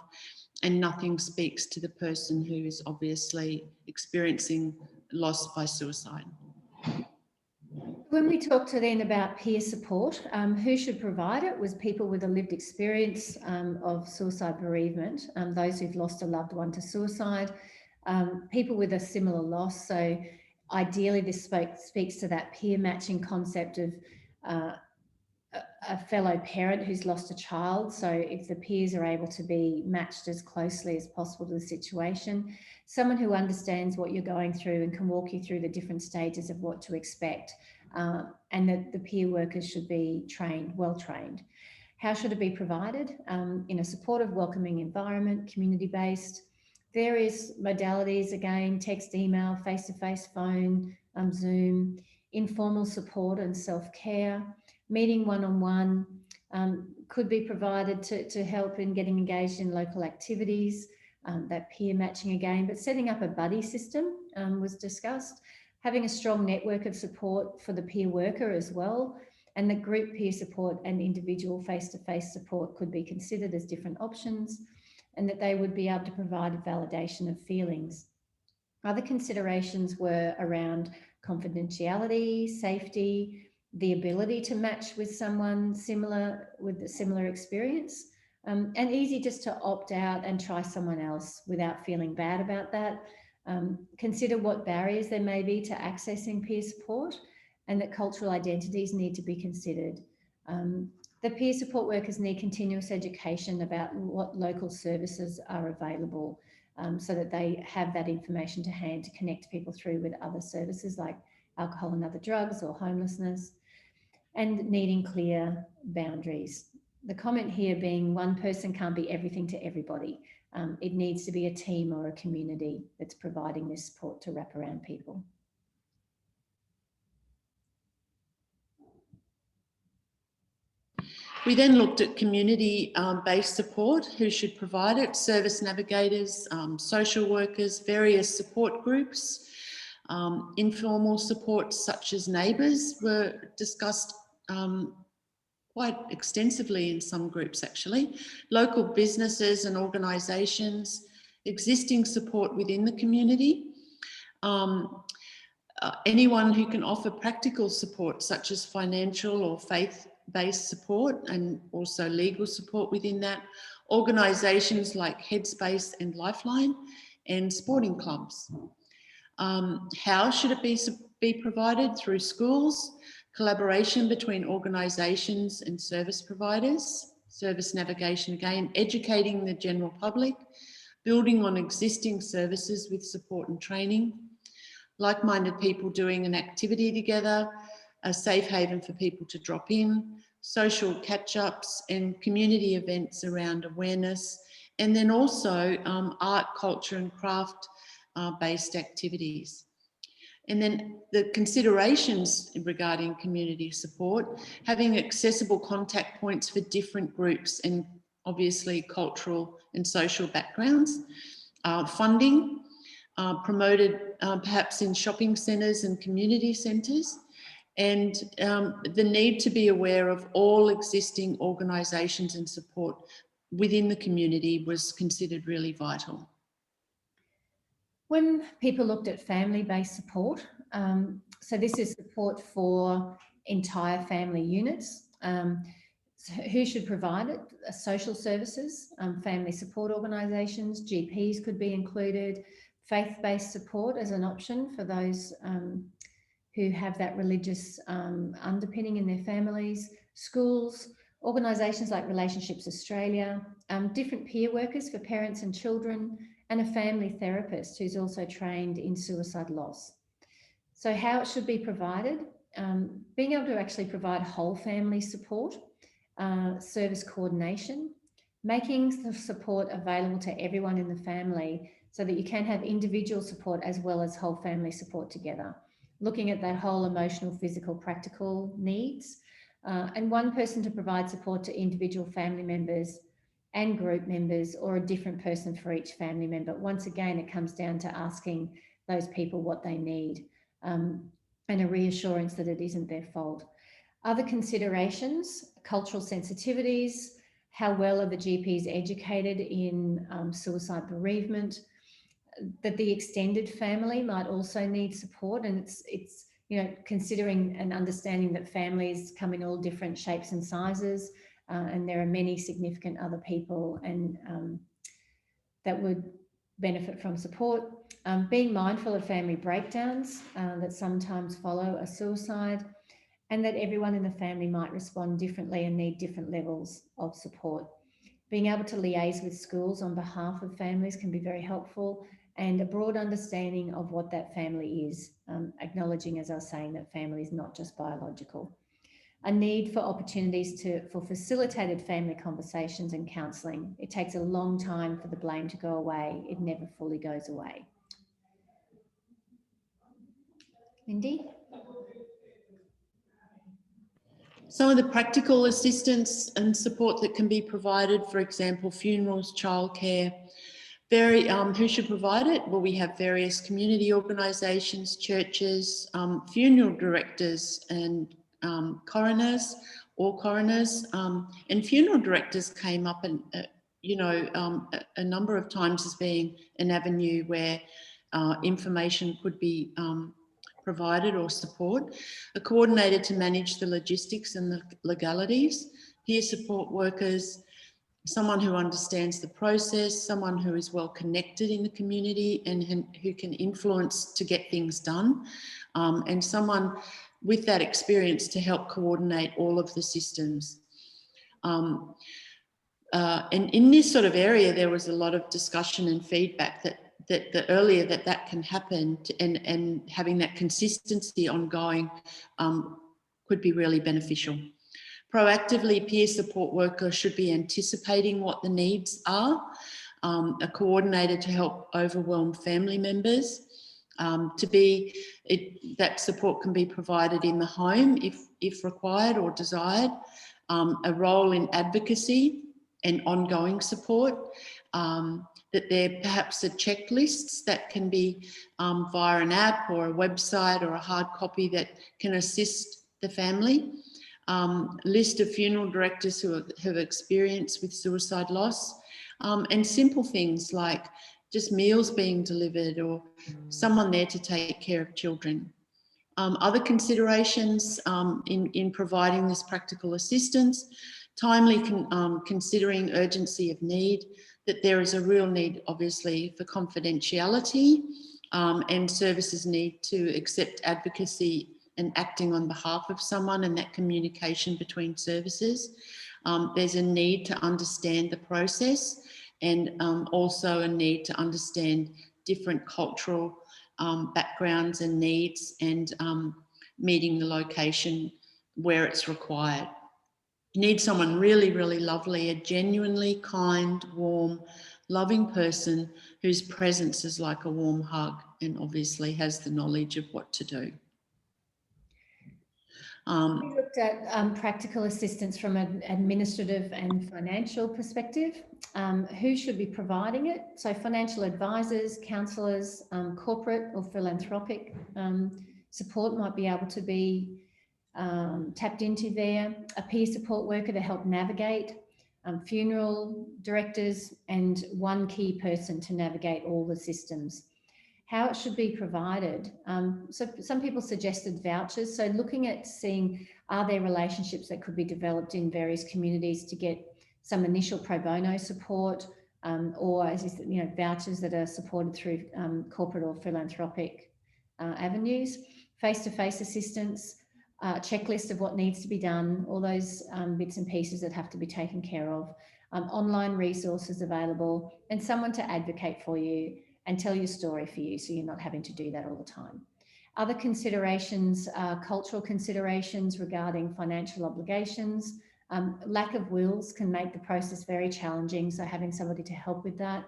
and nothing speaks to the person who is obviously experiencing loss by suicide. When we talked to then about peer support, who should provide it was people with a lived experience of suicide bereavement, those who've lost a loved one to suicide, people with a similar loss. So ideally this speaks to that peer matching concept of a fellow parent who's lost a child. So if the peers are able to be matched as closely as possible to the situation, someone who understands what you're going through and can walk you through the different stages of what to expect. And that the peer workers should be trained, well trained. How should it be provided? In a supportive, welcoming environment, community-based, various modalities, again, text, email, face-to-face, phone, Zoom, informal support and self-care, meeting one-on-one, could be provided to help in getting engaged in local activities, that peer matching again, but setting up a buddy system was discussed, having a strong network of support for the peer worker as well, and the group peer support and individual face-to-face support could be considered as different options, and that they would be able to provide a validation of feelings. Other considerations were around confidentiality, safety, the ability to match with someone similar with a similar experience, and easy just to opt out and try someone else without feeling bad about that. Consider what barriers there may be to accessing peer support, and that cultural identities need to be considered. The peer support workers need continuous education about what local services are available, so that they have that information to hand to connect people through with other services like alcohol and other drugs or homelessness, and needing clear boundaries. The comment here being one person can't be everything to everybody. It needs to be a team or a community that's providing this support to wrap around people. We then looked at community-based support, who should provide it, service navigators, social workers, various support groups, informal support such as neighbours were discussed quite extensively in some groups actually, local businesses and organisations, existing support within the community, anyone who can offer practical support such as financial or faith-based support and also legal support within that, organisations like Headspace and Lifeline, and sporting clubs. How should it be provided? Through schools, collaboration between organisations and service providers, service navigation again, educating the general public, building on existing services with support and training, like-minded people doing an activity together, a safe haven for people to drop in, social catch-ups and community events around awareness, and then also art, culture and craft based activities. And then the considerations regarding community support, having accessible contact points for different groups and obviously cultural and social backgrounds, funding, promoted perhaps in shopping centres and community centres, and the need to be aware of all existing organisations and support within the community was considered really vital. When people looked at family-based support, so this is support for entire family units, so who should provide it? Social services, family support organisations, GPs could be included, faith-based support as an option for those who have that religious underpinning in their families, schools, organisations like Relationships Australia, different peer workers for parents and children, and a family therapist who's also trained in suicide loss. So how it should be provided, being able to actually provide whole family support, service coordination, making the support available to everyone in the family so that you can have individual support as well as whole family support together, looking at that whole emotional, physical, practical needs, and one person to provide support to individual family members and group members, or a different person for each family member. Once again, it comes down to asking those people what they need, and a reassurance that it isn't their fault. Other considerations, cultural sensitivities, how well are the GPs educated in suicide bereavement, that the extended family might also need support, and it's considering and understanding that families come in all different shapes and sizes, and there are many significant other people and that would benefit from support. Being mindful of family breakdowns that sometimes follow a suicide, and that everyone in the family might respond differently and need different levels of support. Being able to liaise with schools on behalf of families can be very helpful, and a broad understanding of what that family is, acknowledging, as I was saying, that family is not just biological. A need for opportunities for facilitated family conversations and counselling. It takes a long time for the blame to go away. It never fully goes away. Lindy? Some of the practical assistance and support that can be provided, for example, funerals, childcare. Who should provide it? Well, we have various community organisations, churches, funeral directors and coroners, and funeral directors came up and, a number of times as being an avenue where information could be provided or support. A coordinator to manage the logistics and the legalities, peer support workers, someone who understands the process, someone who is well connected in the community and who can influence to get things done, and someone with that experience to help coordinate all of the systems. And in this sort of area, there was a lot of discussion and feedback that the earlier that can happen and having that consistency ongoing could be really beneficial. Proactively, peer support workers should be anticipating what the needs are. A coordinator to help overwhelmed family members. That support can be provided in the home if required or desired. A role in advocacy and ongoing support. That there perhaps are checklists that can be via an app or a website or a hard copy that can assist the family. List of funeral directors who have experience with suicide loss, and simple things like just meals being delivered or someone there to take care of children. Other considerations in providing this practical assistance, timely considering urgency of need, that there is a real need obviously for confidentiality, and services need to accept advocacy and acting on behalf of someone and that communication between services. There's a need to understand the process and also a need to understand different cultural backgrounds and needs and meeting the location where it's required. You need someone really, really lovely, a genuinely kind, warm, loving person whose presence is like a warm hug and obviously has the knowledge of what to do. We looked at practical assistance from an administrative and financial perspective. Who should be providing it? So financial advisors, counsellors, corporate or philanthropic support might be able to be tapped into there. A peer support worker to help navigate, funeral directors, and one key person to navigate all the systems. How it should be provided. So some people suggested vouchers. So looking at seeing, are there relationships that could be developed in various communities to get some initial pro bono support, or as you know, vouchers that are supported through corporate or philanthropic avenues, face-to-face assistance, checklist of what needs to be done, all those bits and pieces that have to be taken care of, online resources available, and someone to advocate for you and tell your story for you so you're not having to do that all the time. Other considerations are cultural considerations regarding financial obligations. Lack of wills can make the process very challenging, so having somebody to help with that.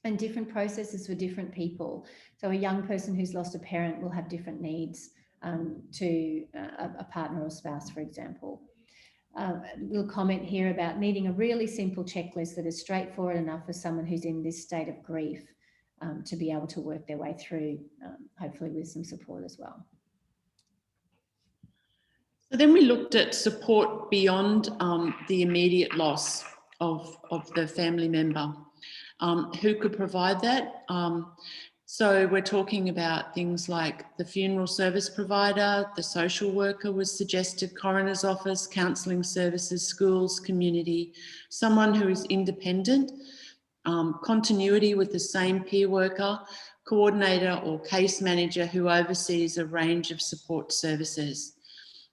And different processes for different people. So a young person who's lost a parent will have different needs to a partner or spouse, for example. A little comment here about needing a really simple checklist that is straightforward enough for someone who's in this state of grief to be able to work their way through, hopefully with some support as well. So then we looked at support beyond the immediate loss of the family member. Who could provide that? So we're talking about things like the funeral service provider, the social worker was suggested, coroner's office, counselling services, schools, community, someone who is independent, continuity with the same peer worker, coordinator or case manager who oversees a range of support services.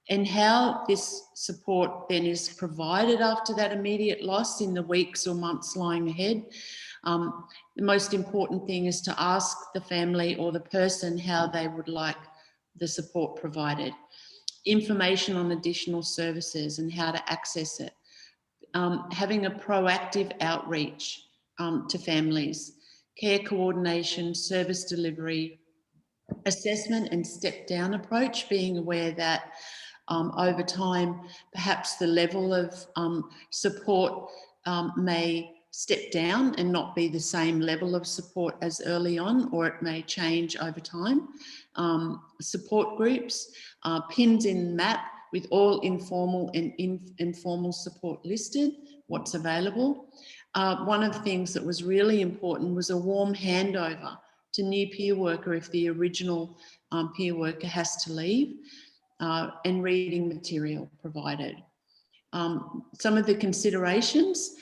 And how this support then is provided after that immediate loss in the weeks or months lying ahead. The most important thing is to ask the family or the person how they would like the support provided. Information on additional services and how to access it. Having a proactive outreach to families. Care coordination, service delivery, assessment and step down approach, being aware that Over time, perhaps the level of support may step down and not be the same level of support as early on, or it may change over time. Support groups, pins in map with all informal and informal support listed, what's available. One of the things that was really important was a warm handover to new peer worker if the original peer worker has to leave, and reading material provided. Some of the considerations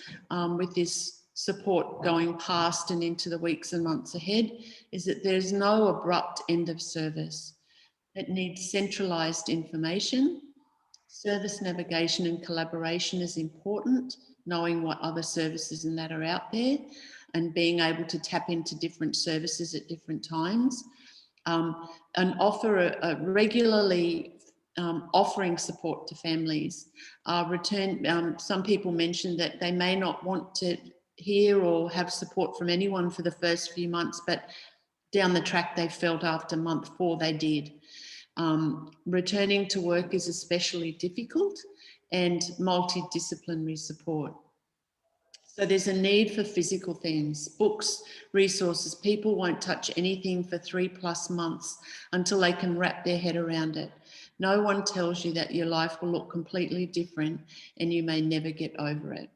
with this support going past and into the weeks and months ahead is that there's no abrupt end of service. It needs centralised information. Service navigation and collaboration is important, knowing what other services and that are out there and being able to tap into different services at different times. And offer regularly offering support to families. Some people mentioned that they may not want to hear or have support from anyone for the first few months, but down the track they felt after month 4 they did. Returning to work is especially difficult, and multidisciplinary support. So there's a need for physical things, books, resources. People won't touch anything for 3+ months until they can wrap their head around it. No one tells you that your life will look completely different and you may never get over it.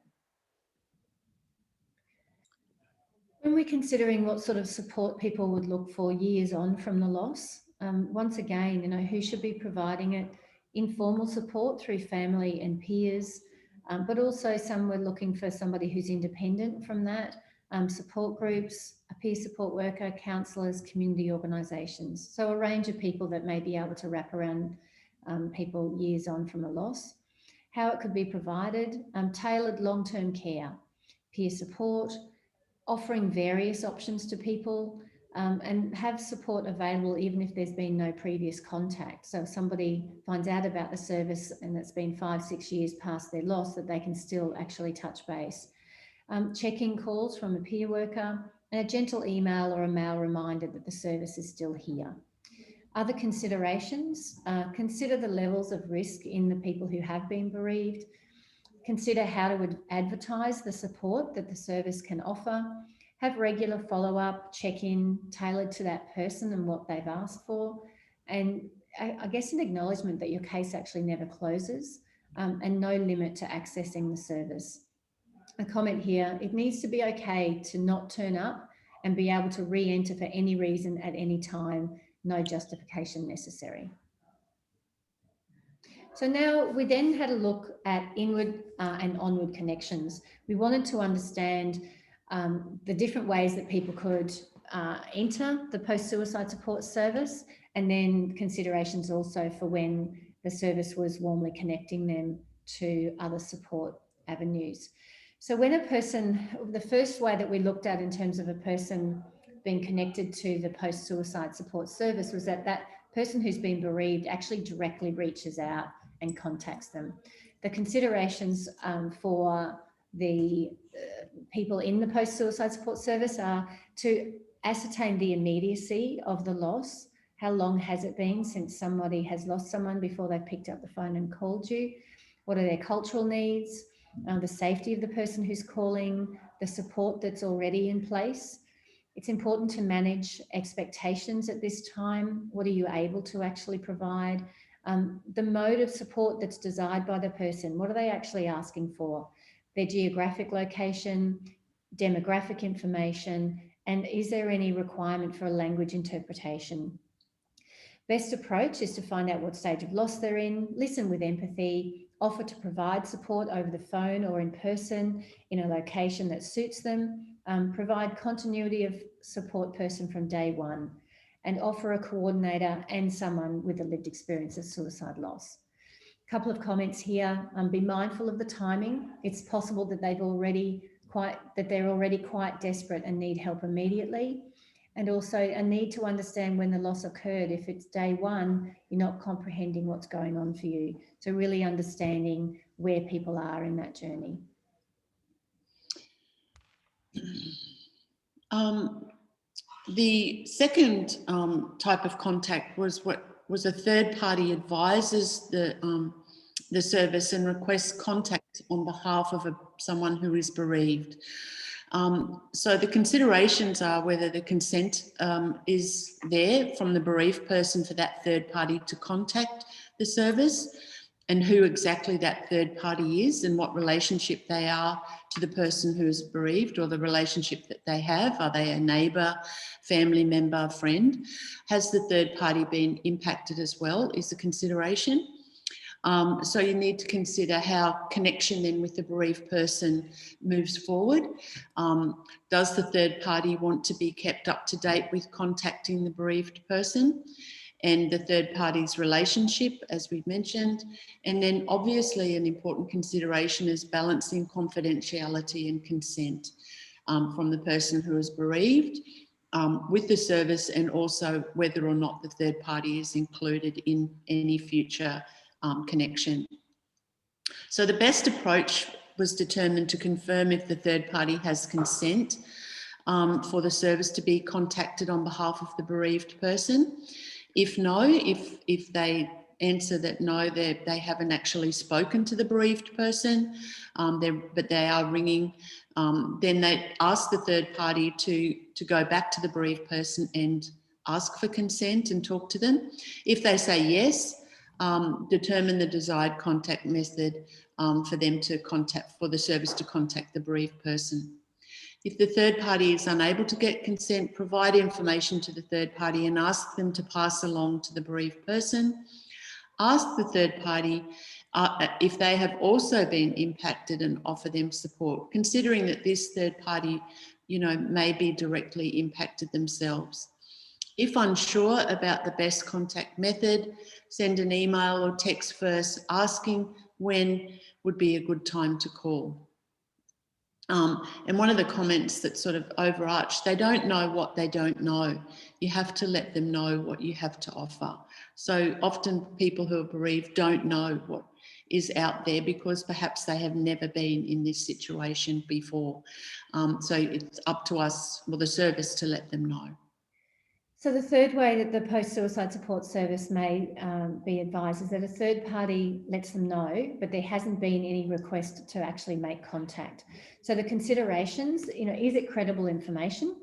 When we're considering what sort of support people would look for years on from the loss, once again, who should be providing it? Informal support through family and peers, but also some were looking for somebody who's independent from that, support groups, a peer support worker, counsellors, community organisations. So a range of people that may be able to wrap around people years on from a loss. How it could be provided, tailored long-term care, peer support, offering various options to people, and have support available even if there's been no previous contact. So if somebody finds out about the service and it's been 5-6 years past their loss, that they can still actually touch base. Check-in calls from a peer worker, and a gentle email or a mail reminder that the service is still here. Other considerations, consider the levels of risk in the people who have been bereaved. Consider how to advertise the support that the service can offer. Have regular follow-up, check-in tailored to that person and what they've asked for. And I guess an acknowledgement that your case actually never closes, and no limit to accessing the service. A comment here, it needs to be okay to not turn up and be able to re-enter for any reason at any time, no justification necessary. So now we then had a look at inward and onward connections. We wanted to understand the different ways that people could enter the post-suicide support service, and then considerations also for when the service was warmly connecting them to other support avenues. So when a person, the first way that we looked at in terms of a person being connected to the post-suicide support service was that that person who's been bereaved actually directly reaches out and contacts them. The considerations for the people in the post-suicide support service are to ascertain the immediacy of the loss. How long has it been since somebody has lost someone before they've picked up the phone and called you? What are their cultural needs? The safety of the person who's calling, the support that's already in place. It's important to manage expectations at this time. What are you able to actually provide? The mode of support that's desired by the person. What are they actually asking for? Their geographic location, demographic information, and is there any requirement for a language interpretation? Best approach is to find out what stage of loss they're in, listen with empathy, offer to provide support over the phone or in person in a location that suits them, provide continuity of support person from day one, and offer a coordinator and someone with a lived experience of suicide loss. A couple of comments here. Be mindful of the timing. It's possible that they're already quite desperate and need help immediately. And also a need to understand when the loss occurred. If it's day one, you're not comprehending what's going on for you. So really understanding where people are in that journey. The second type of contact was what was a third party advises the service and requests contact on behalf of someone who is bereaved. So the considerations are whether the consent is there from the bereaved person for that third party to contact the service, and who exactly that third party is and what relationship they are to the person who is bereaved, or the relationship that they have. Are they a neighbour, family member, friend? Has the third party been impacted as well, is the consideration. So you need to consider how connection then with the bereaved person moves forward. Does the third party want to be kept up to date with contacting the bereaved person and the third party's relationship, as we've mentioned? And then obviously an important consideration is balancing confidentiality and consent from the person who is bereaved with the service, and also whether or not the third party is included in any future connection. So the best approach was determined to confirm if the third party has consent for the service to be contacted on behalf of the bereaved person. If no, if they answer that no, they haven't actually spoken to the bereaved person, but they are ringing, then they ask the third party to go back to the bereaved person and ask for consent and talk to them. If they say yes, determine the desired contact method for the service to contact the bereaved person. If the third party is unable to get consent, provide information to the third party and ask them to pass along to the bereaved person. Ask the third party if they have also been impacted and offer them support, considering that this third party, may be directly impacted themselves. If unsure about the best contact method, send an email or text first asking when would be a good time to call. And one of the comments that sort of overarched, they don't know what they don't know. You have to let them know what you have to offer. So often people who are bereaved don't know what is out there because perhaps they have never been in this situation before. So it's up to us, the service, to let them know. So the third way that the post-suicide support service may be advised is that a third party lets them know, but there hasn't been any request to actually make contact. So the considerations, is it credible information?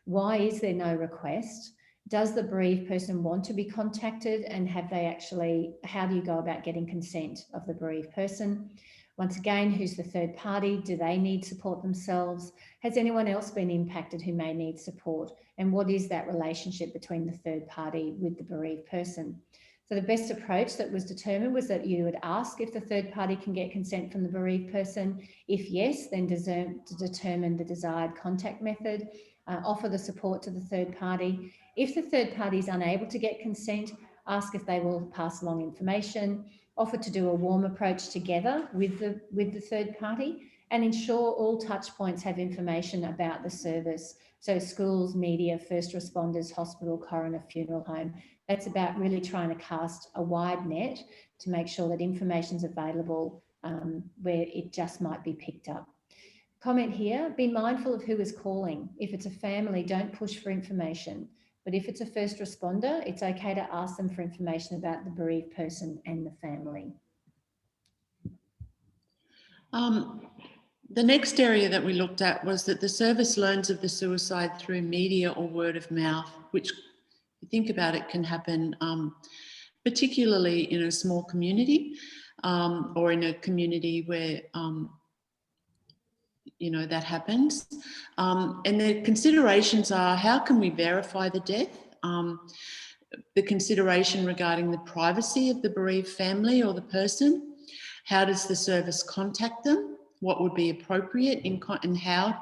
Why is there no request? Does the bereaved person want to be contacted, and how do you go about getting consent of the bereaved person? Once again, who's the third party? Do they need support themselves? Has anyone else been impacted who may need support? And what is that relationship between the third party with the bereaved person? So the best approach that was determined was that you would ask if the third party can get consent from the bereaved person. If yes, then determine the desired contact method, offer the support to the third party. If the third party is unable to get consent, ask if they will pass along information, offer to do a warm approach together with the third party, and ensure all touch points have information about the service. So schools, media, first responders, hospital, coroner, funeral home. That's about really trying to cast a wide net to make sure that information is available where it just might be picked up. Comment here, be mindful of who is calling. If it's a family, don't push for information. But if it's a first responder, it's okay to ask them for information about the bereaved person and the family. The next area that we looked at was that the service learns of the suicide through media or word of mouth, which, if you think about it, can happen particularly in a small community or in a community where that happens. And the considerations are, how can we verify the death? The consideration regarding the privacy of the bereaved family or the person. How does the service contact them? What would be appropriate and how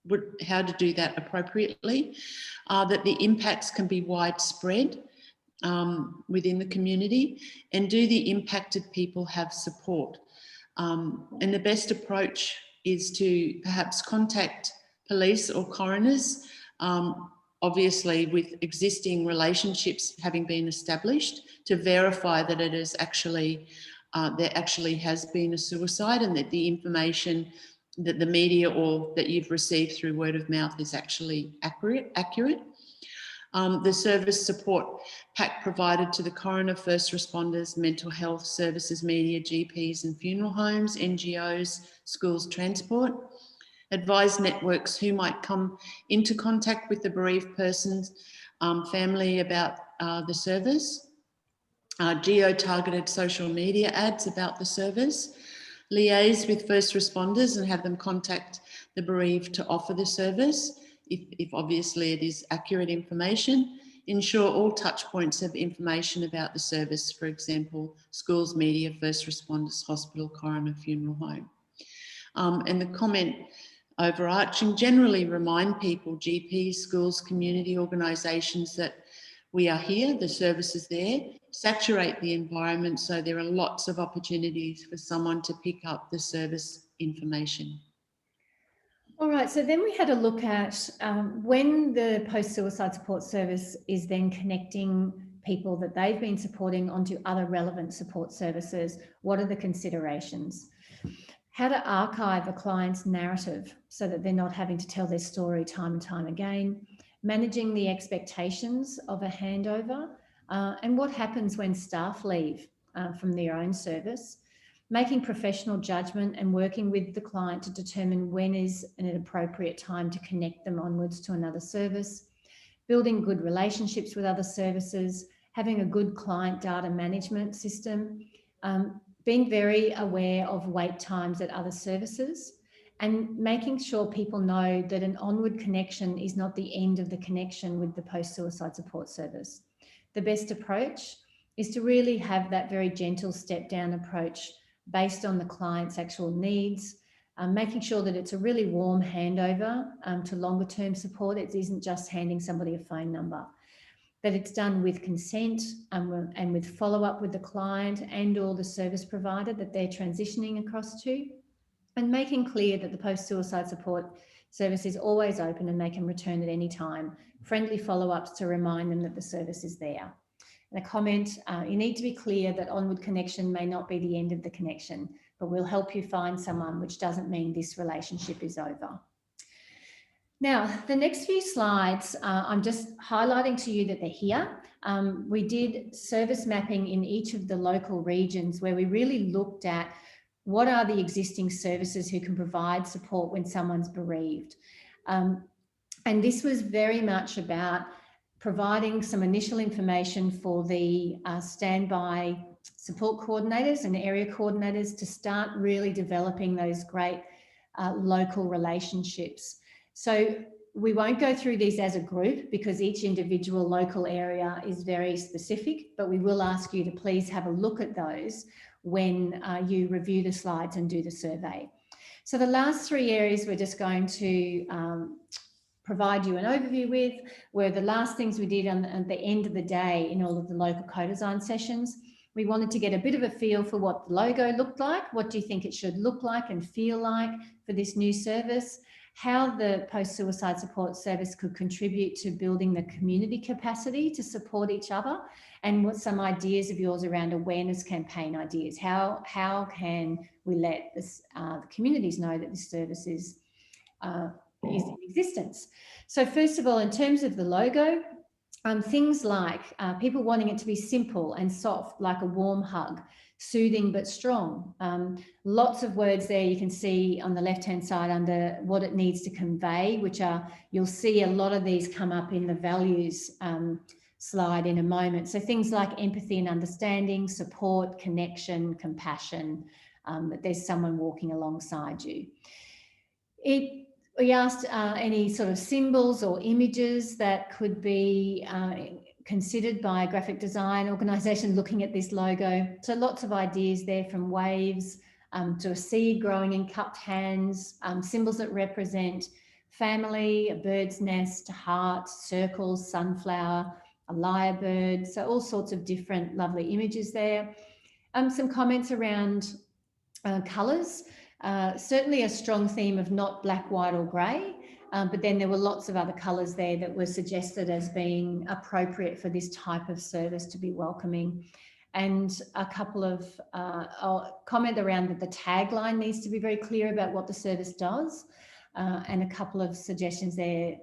to do that appropriately? That the impacts can be widespread within the community, and do the impacted people have support? And the best approach is to perhaps contact police or coroners, obviously with existing relationships having been established, to verify that it is actually, there actually has been a suicide, and that the information that the media or that you've received through word of mouth is actually accurate. The service support pack provided to the coroner, first responders, mental health services, media, GPs and funeral homes, NGOs, schools, transport. Advise networks who might come into contact with the bereaved person's family about the service. Geo-targeted social media ads about the service. Liaise with first responders and have them contact the bereaved to offer the service, if obviously it is accurate information. Ensure all touch points have information about the service, for example, schools, media, first responders, hospital, coroner, funeral home. And the comment overarching, generally remind people, GPs, schools, community organisations, that we are here, the service is there. Saturate the environment so there are lots of opportunities for someone to pick up the service information. All right, so then we had a look at when the post-suicide support service is then connecting people that they've been supporting onto other relevant support services, what are the considerations? How to archive a client's narrative so that they're not having to tell their story time and time again, managing the expectations of a handover, and what happens when staff leave from their own service, making professional judgment and working with the client to determine when is an appropriate time to connect them onwards to another service, building good relationships with other services, having a good client data management system, being very aware of wait times at other services, and making sure people know that an onward connection is not the end of the connection with the post-suicide support service. The best approach is to really have that very gentle step-down approach based on the client's actual needs, making sure that it's a really warm handover to longer term support. It isn't just handing somebody a phone number, that it's done with consent and with follow-up with the client and or the service provider that they're transitioning across to, and making clear that the post-suicide support service is always open and they can return at any time. Friendly follow-ups to remind them that the service is there. And a comment, you need to be clear that onward connection may not be the end of the connection, but we'll help you find someone, which doesn't mean this relationship is over. Now, the next few slides, I'm just highlighting to you that they're here. We did service mapping in each of the local regions where we really looked at what are the existing services who can provide support when someone's bereaved. And this was very much about providing some initial information for the standby support coordinators and area coordinators to start really developing those great local relationships. So we won't go through these as a group because each individual local area is very specific, but we will ask you to please have a look at those when you review the slides and do the survey. So the last three areas we're just going to provide you an overview with were the last things we did at the end of the day in all of the local co-design sessions. We wanted to get a bit of a feel for what the logo looked like. What do you think it should look like and feel like for this new service? How the post-suicide support service could contribute to building the community capacity to support each other, and what some ideas of yours around awareness campaign ideas. How can we let this, the communities know that this service is in existence? So first of all, in terms of the logo, things like people wanting it to be simple and soft, like a warm hug, soothing but strong. Lots of words there you can see on the left-hand side under what it needs to convey, which are, you'll see a lot of these come up in the values slide in a moment. So things like empathy and understanding, support, connection, compassion, that there's someone walking alongside you. We asked any sort of symbols or images that could be considered by a graphic design organisation looking at this logo. So lots of ideas there, from waves to a seed growing in cupped hands, symbols that represent family, a bird's nest, hearts, circles, sunflower, a lyrebird. So all sorts of different lovely images there. Some comments around colours. Certainly a strong theme of not black, white or grey, but then there were lots of other colours there that were suggested as being appropriate for this type of service to be welcoming. And a couple of comment around that the tagline needs to be very clear about what the service does, and a couple of suggestions there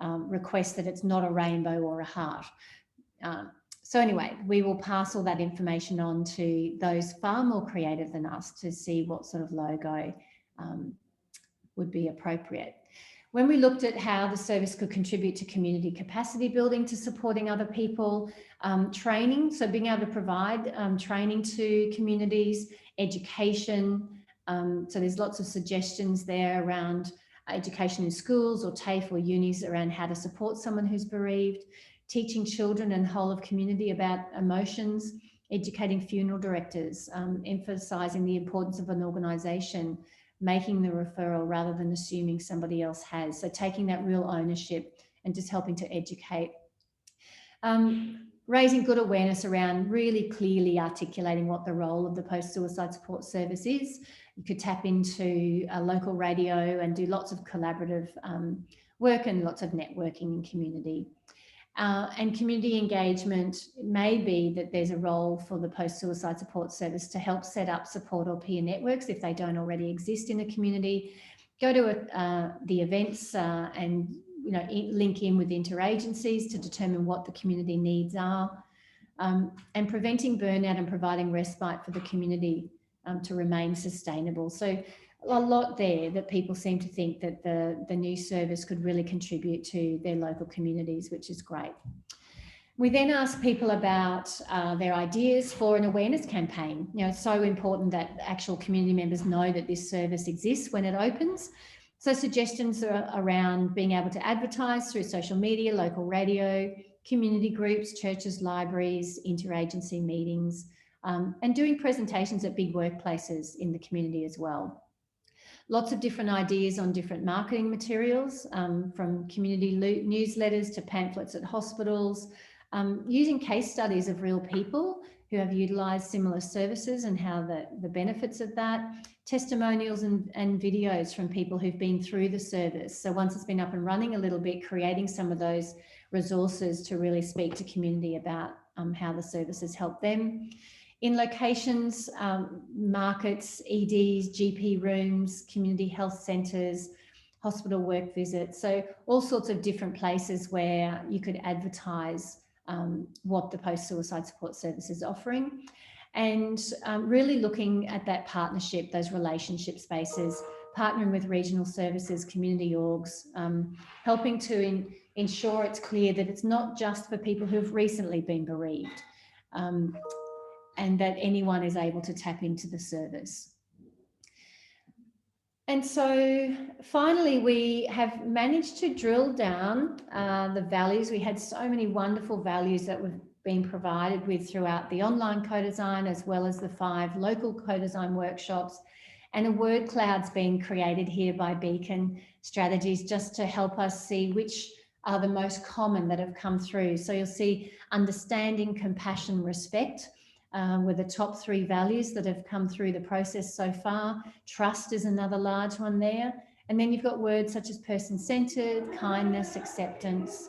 request that it's not a rainbow or a heart. So anyway, we will pass all that information on to those far more creative than us to see what sort of logo would be appropriate. When we looked at how the service could contribute to community capacity building, to supporting other people, training, so being able to provide training to communities, education, so there's lots of suggestions there around education in schools or TAFE or unis around how to support someone who's bereaved, teaching children and whole of community about emotions, educating funeral directors, emphasising the importance of an organisation, making the referral rather than assuming somebody else has. So taking that real ownership and just helping to educate. Raising good awareness around really clearly articulating what the role of the post-suicide support service is. You could tap into a local radio and do lots of collaborative work and lots of networking in community. And community engagement may be that there's a role for the post-suicide support service to help set up support or peer networks if they don't already exist in a community. Go to the events and link in with interagencies to determine what the community needs are, and preventing burnout and providing respite for the community to remain sustainable. So a lot there that people seem to think that the new service could really contribute to their local communities, which is great. We then asked people about their ideas for an awareness campaign. It's so important that actual community members know that this service exists when it opens. So suggestions are around being able to advertise through social media, local radio, community groups, churches, libraries, interagency meetings, and doing presentations at big workplaces in the community as well. Lots of different ideas on different marketing materials, from community newsletters to pamphlets at hospitals, using case studies of real people who have utilised similar services and how the benefits of that, testimonials and videos from people who've been through the service. So once it's been up and running a little bit, creating some of those resources to really speak to community about how the service has helped them. In locations, markets, EDs, GP rooms, community health centres, hospital work visits. So all sorts of different places where you could advertise what the post-suicide support service is offering. And really looking at that partnership, those relationship spaces, partnering with regional services, community orgs, helping to ensure it's clear that it's not just for people who've recently been bereaved, and that anyone is able to tap into the service. And so finally, we have managed to drill down the values. We had so many wonderful values that we've been provided with throughout the online co-design, as well as the 5 local co-design workshops. And a word cloud's been created here by Beacon Strategies just to help us see which are the most common that have come through. So you'll see understanding, compassion, respect were the top 3 values that have come through the process so far. Trust is another large one there. And then you've got words such as person-centred, kindness, acceptance,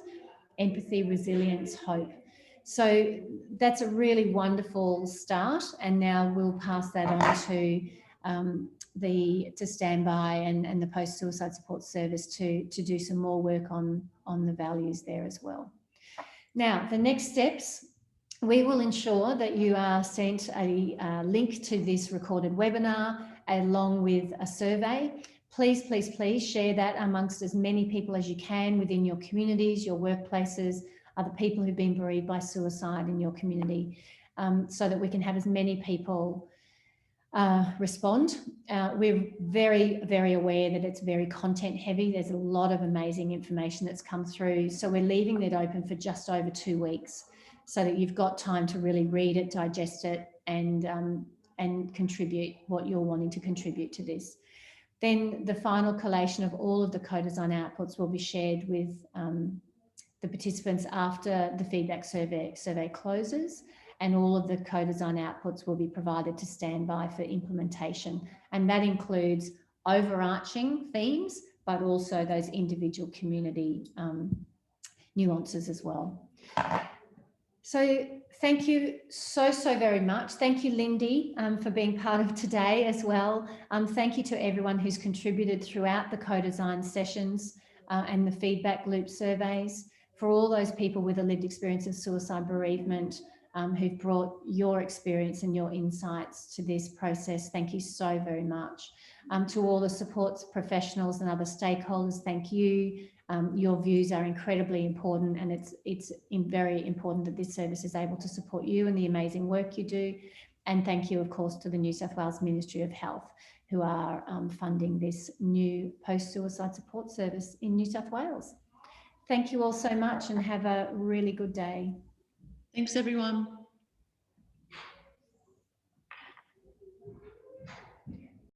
empathy, resilience, hope. So that's a really wonderful start. And now we'll pass that on to Standby and the post-suicide support service to do some more work on the values there as well. Now, the next steps, we will ensure that you are sent a link to this recorded webinar along with a survey. Please, please, please share that amongst as many people as you can within your communities, your workplaces, other people who've been bereaved by suicide in your community, so that we can have as many people respond. We're very, very aware that it's very content heavy. There's a lot of amazing information that's come through. So we're leaving it open for just over 2 weeks so that you've got time to really read it, digest it, and contribute what you're wanting to contribute to this. Then the final collation of all of the co-design outputs will be shared with the participants after the feedback survey closes, and all of the co-design outputs will be provided to Standby for implementation. And that includes overarching themes, but also those individual community nuances as well. So thank you so very much. Thank you, Lindy, for being part of today as well. Thank you to everyone who's contributed throughout the co-design sessions. and the feedback loop surveys, for all those people with a lived experience of suicide bereavement who've brought your experience and your insights to this process. Thank you so very much. To all the supports professionals and other stakeholders, thank you. Your views are incredibly important, and it's very important that this service is able to support you and the amazing work you do. And thank you, of course, to the New South Wales Ministry of Health, who are funding this new post-suicide support service in New South Wales. Thank you all so much and have a really good day. Thanks, everyone.